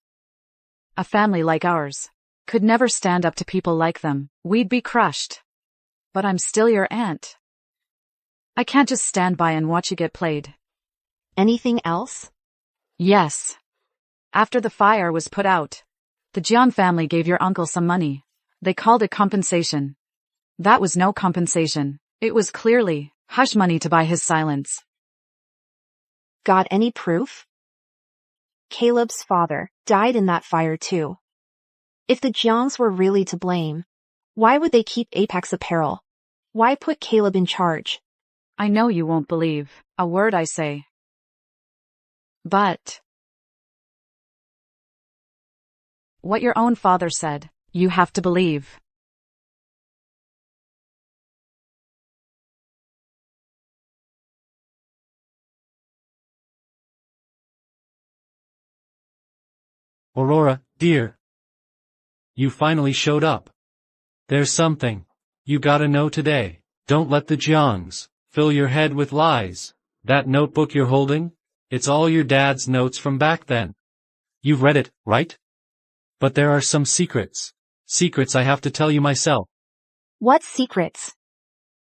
a family like ours could never stand up to people like them. We'd be crushed. But I'm still your aunt. I can't just stand by and watch you get played. Anything else? Yes. After the fire was put out, the Jian family gave your uncle some money. They called it compensation. That was no compensation. It was clearly hush money to buy his silence. Got any proof? Caleb's father died in that fire too. If the Jiangs were really to blame, why would they keep Apex Apparel? Why put Caleb in charge? I know you won't believe a word I say. But what your own father said, you have to believe. Aurora, dear. You finally showed up. There's something you gotta know today. Don't let the Jiangs fill your head with lies. That notebook you're holding, it's all your dad's notes from back then. You've read it, right? But there are some secrets. Secrets I have to tell you myself. What secrets?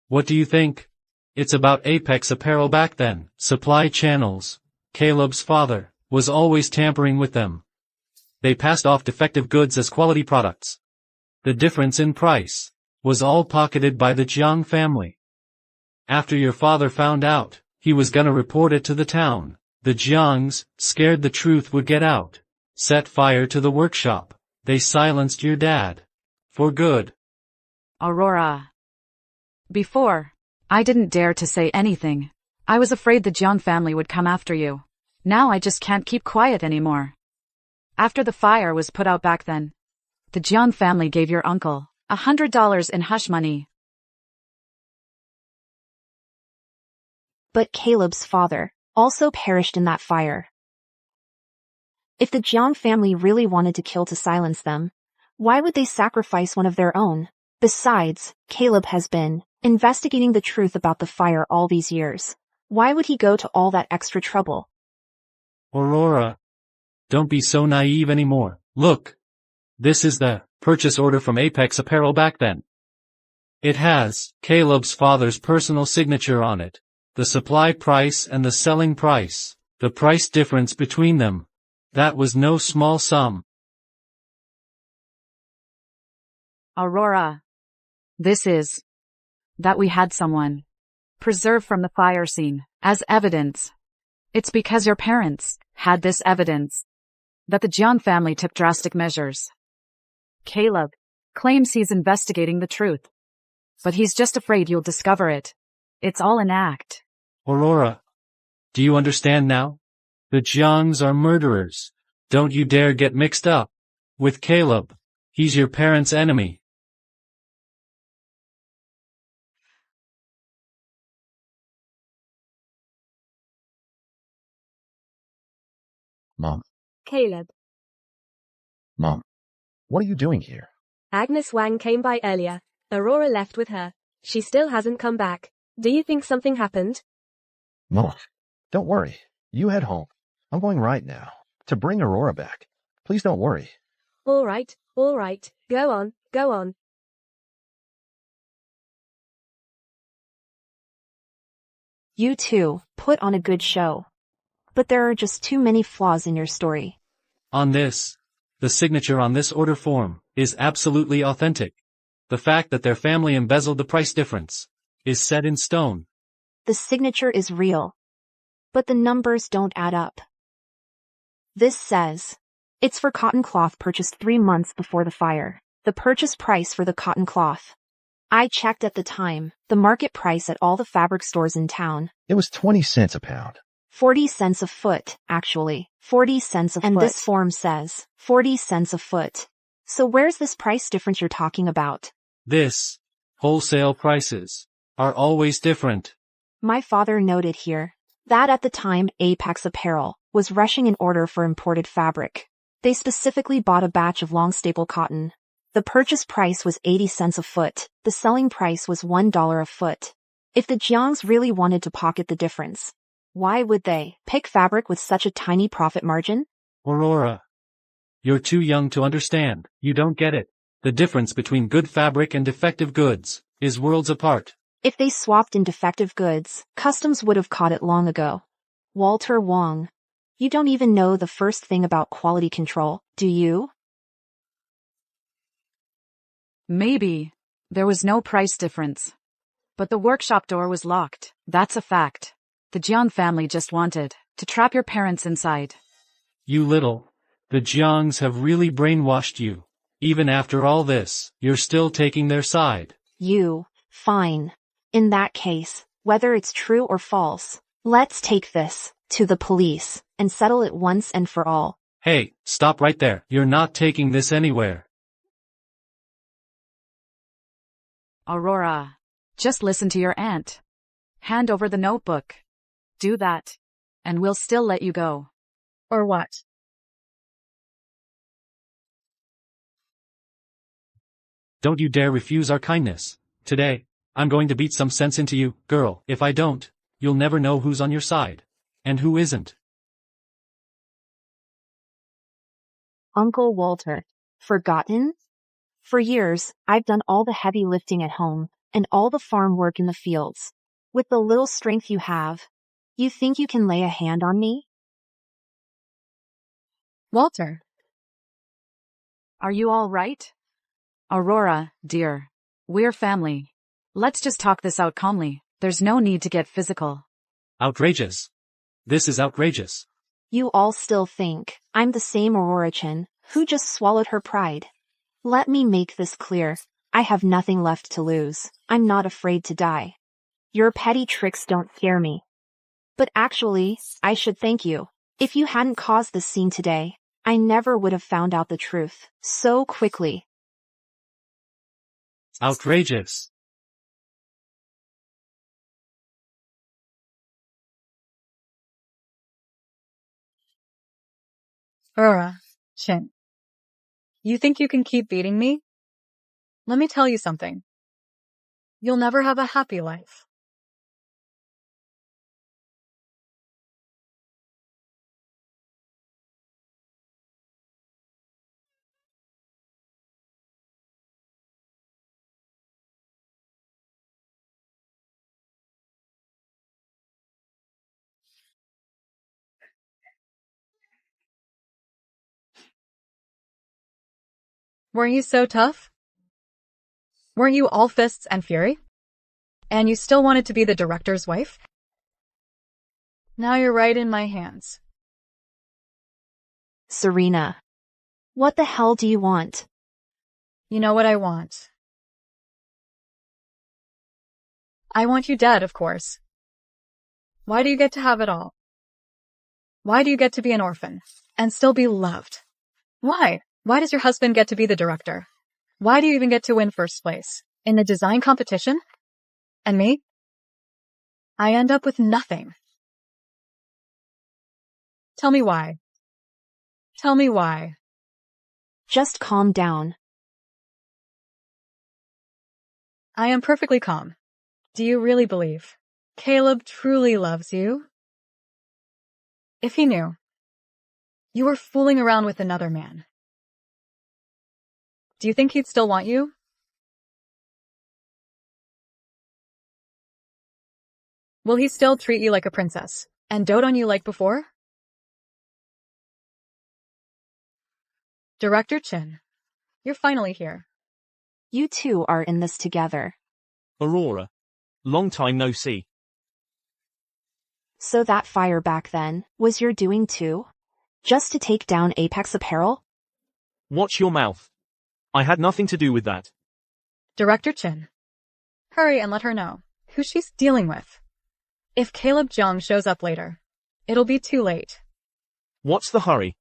What do you think? It's about Apex Apparel back then. Supply channels. Caleb's father was always tampering with them. They passed off defective goods as quality products. The difference in price was all pocketed by the Jiang family. After your father found out, he was gonna report it to the town. The Jiangs, scared the truth would get out, set fire to the workshop. They silenced your dad. For good. Aurora. Before, I didn't dare to say anything. I was afraid the Jiang family would come after you. Now I just can't keep quiet anymore. After the fire was put out back then, the Jiang family gave your uncle $100 in hush money. But Caleb's father also perished in that fire. If the Jiang family really wanted to kill to silence them, why would they sacrifice one of their own? Besides, Caleb has been investigating the truth about the fire all these years. Why would he go to all that extra trouble? Aurora. Don't be so naive anymore. Look. This is the purchase order from Apex Apparel back then. It has Caleb's father's personal signature on it. The supply price and the selling price. The price difference between them. That was no small sum. Aurora. This is that we had someone preserved from the fire scene as evidence. It's because your parents had this evidence that the Jiang family took drastic measures. Caleb claims he's investigating the truth, but he's just afraid you'll discover it. It's all an act. Aurora. Do you understand now? The Jiangs are murderers. Don't you dare get mixed up with Caleb. He's your parents' enemy. Mom. Caleb. Mom. What are you doing here? Agnes Wang came by earlier. Aurora left with her. She still hasn't come back. Do you think something happened? Mom. Don't worry. You head home. I'm going right now to bring Aurora back. Please don't worry. All right. Go on, go on. You two put on a good show. But there are just too many flaws in your story. On this, the signature on this order form is absolutely authentic. The fact that their family embezzled the price difference is set in stone. The signature is real. But the numbers don't add up. This says, it's for cotton cloth purchased 3 months before the fire. The purchase price for the cotton cloth. I checked at the time, the market price at all the fabric stores in town. It was 20 cents a pound. 40 cents a foot, actually. 40 cents a foot. And this form says, 40 cents a foot. So where's this price difference you're talking about? This, wholesale prices, are always different. My father noted here that at the time Apex Apparel was rushing an order for imported fabric. They specifically bought a batch of long staple cotton. The purchase price was 80 cents a foot. The selling price was $1 a foot. If the Jiangs really wanted to pocket the difference, why would they pick fabric with such a tiny profit margin? Aurora, you're too young to understand. You don't get it. The difference between good fabric and defective goods is worlds apart. If they swapped in defective goods, customs would have caught it long ago. Walter Wong, you don't even know the first thing about quality control, do you? Maybe. There was no price difference. But the workshop door was locked. That's a fact. The Jiang family just wanted to trap your parents inside. The Jiangs have really brainwashed you. Even after all this, you're still taking their side. Fine. In that case, whether it's true or false, let's take this to the police and settle it once and for all. Hey, stop right there. You're not taking this anywhere. Aurora, just listen to your aunt. Hand over the notebook. Do that, and we'll still let you go. Or what? Don't you dare refuse our kindness. Today, I'm going to beat some sense into you, girl. If I don't, you'll never know who's on your side. And who isn't. Uncle Walter. Forgotten? For years, I've done all the heavy lifting at home, and all the farm work in the fields. With the little strength you have, you think you can lay a hand on me? Walter. Are you all right? Aurora, dear. We're family. Let's just talk this out calmly. There's no need to get physical. Outrageous. This is outrageous. You all still think I'm the same Aurora-chan who just swallowed her pride. Let me make this clear. I have nothing left to lose. I'm not afraid to die. Your petty tricks don't scare me. But actually, I should thank you. If you hadn't caused this scene today, I never would have found out the truth so quickly. Outrageous. Aurora, Chin. You think you can keep beating me? Let me tell you something. You'll never have a happy life. Weren't you so tough? Weren't you all fists and fury? And you still wanted to be the director's wife? Now you're right in my hands. Serena. What the hell do you want? You know what I want. I want you dead, of course. Why do you get to have it all? Why do you get to be an orphan and still be loved? Why? Why does your husband get to be the director? Why do you even get to win first place in the design competition? And me? I end up with nothing. Tell me why. Tell me why. Just calm down. I am perfectly calm. Do you really believe Caleb truly loves you? If he knew you were fooling around with another man, do you think he'd still want you? Will he still treat you like a princess and dote on you like before? Director Chin, you're finally here. You two are in this together. Aurora. Long time no see. So that fire back then was your doing too? Just to take down Apex Apparel? Watch your mouth. I had nothing to do with that. Director Chin, hurry and let her know who she's dealing with. If Caleb Jiang shows up later, it'll be too late. What's the hurry?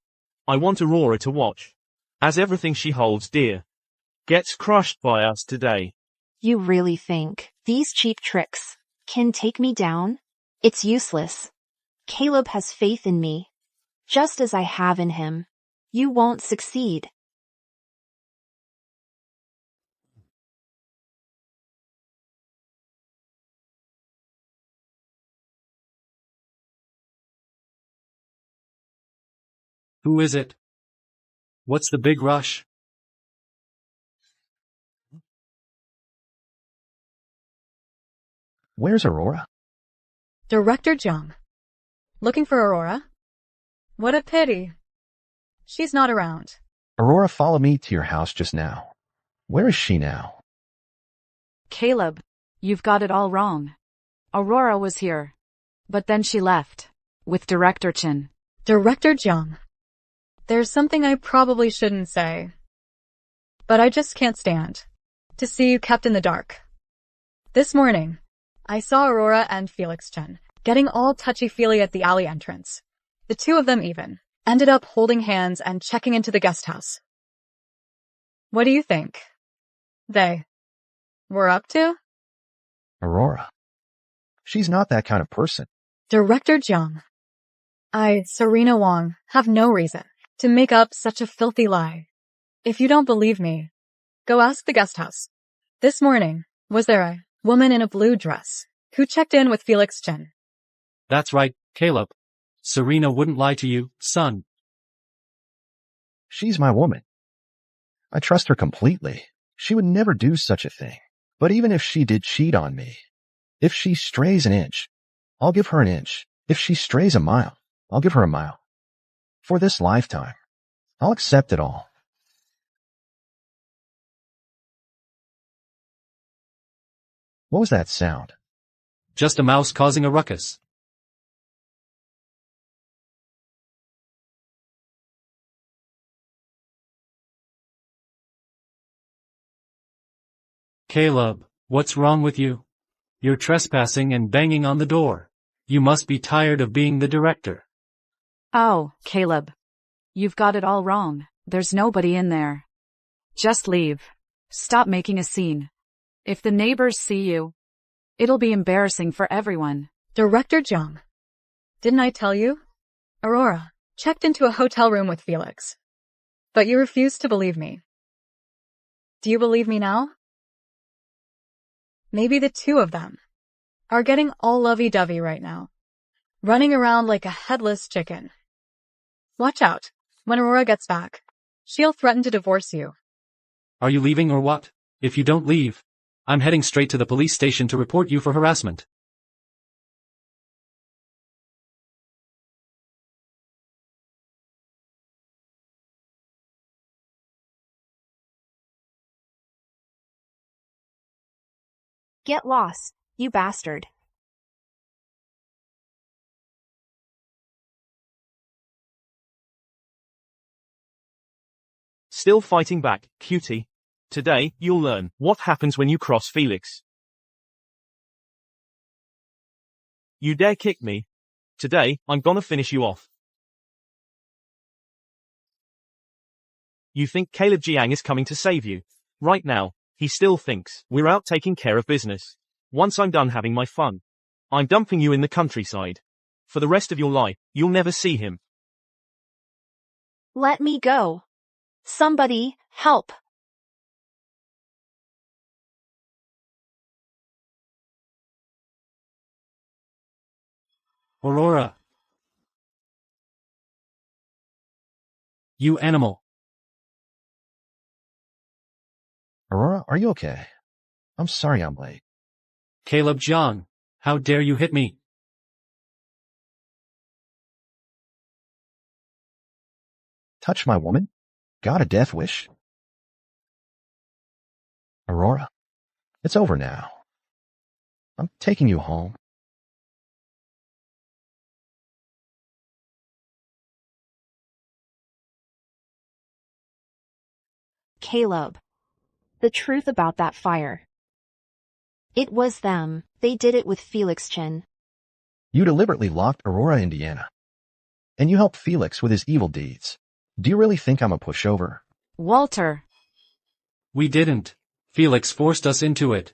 I want Aurora to watch, as everything she holds dear gets crushed by us today. You really think these cheap tricks can take me down? It's useless. Caleb has faith in me, just as I have in him. You won't succeed. Who is it? What's the big rush? Where's Aurora? Director Jiang, looking for Aurora? What a pity. She's not around. Aurora followed me to your house just now. Where is she now? Caleb, you've got it all wrong. Aurora was here. But then she left. With Director Chin. Director Jiang, there's something I probably shouldn't say, but I just can't stand to see you kept in the dark. This morning, I saw Aurora and Felix Chen getting all touchy-feely at the alley entrance. The two of them even ended up holding hands and checking into the guest house. What do you think they were up to? Aurora. She's not that kind of person. Director Jiang, I, Serena Wong, have no reason to make up such a filthy lie. If you don't believe me, go ask the guest house. This morning, was there a woman in a blue dress who checked in with Felix Chen? That's right, Caleb. Serena wouldn't lie to you, son. She's my woman. I trust her completely. She would never do such a thing. But even if she did cheat on me, if she strays an inch, I'll give her an inch. If she strays a mile, I'll give her a mile. For this lifetime, I'll accept it all. What was that sound? Just a mouse causing a ruckus. Caleb, what's wrong with you? You're trespassing and banging on the door. You must be tired of being the director. Oh, Caleb. You've got it all wrong. There's nobody in there. Just leave. Stop making a scene. If the neighbors see you, it'll be embarrassing for everyone. Director Jiang, didn't I tell you? Aurora checked into a hotel room with Felix. But you refused to believe me. Do you believe me now? Maybe the two of them are getting all lovey-dovey right now, running around like a headless chicken. Watch out. When Aurora gets back, she'll threaten to divorce you. Are you leaving or what? If you don't leave, I'm heading straight to the police station to report you for harassment. Get lost, you bastard. Still fighting back, cutie. Today, you'll learn what happens when you cross Felix. You dare kick me? Today, I'm gonna finish you off. You think Caleb Jiang is coming to save you? Right now, he still thinks we're out taking care of business. Once I'm done having my fun, I'm dumping you in the countryside. For the rest of your life, you'll never see him. Let me go. Somebody, help. Aurora. You animal. Aurora, are you okay? I'm sorry I'm late. Caleb John, how dare you hit me? Touch my woman? Got a death wish? Aurora, it's over now. I'm taking you home. Caleb. The truth about that fire. It was them. They did it with Felix Chin. You deliberately locked Aurora, Indiana. And you helped Felix with his evil deeds. Do you really think I'm a pushover? Walter. We didn't. Felix forced us into it.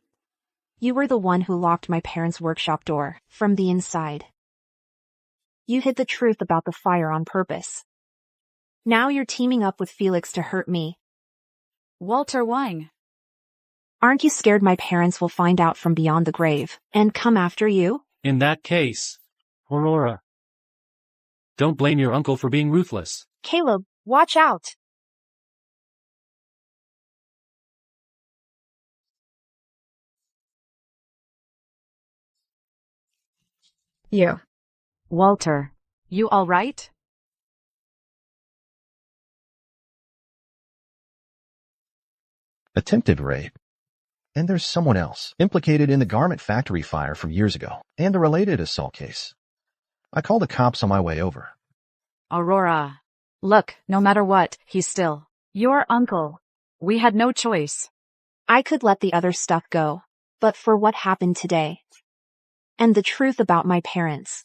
You were the one who locked my parents' workshop door from the inside. You hid the truth about the fire on purpose. Now you're teaming up with Felix to hurt me. Walter Wong. Aren't you scared my parents will find out from beyond the grave and come after you? In that case, Aurora. Don't blame your uncle for being ruthless. Caleb, watch out! You. Walter. You all right? Attempted rape. And there's someone else implicated in the garment factory fire from years ago and the related assault case. I called the cops on my way over. Aurora. Look, no matter what, he's still your uncle. We had no choice. I could let the other stuff go, but for what happened today and the truth about my parents,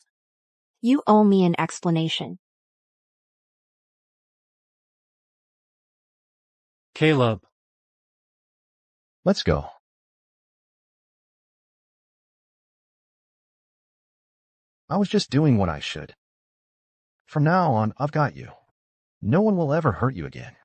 you owe me an explanation. Caleb. Let's go. I was just doing what I should. From now on, I've got you. No one will ever hurt you again.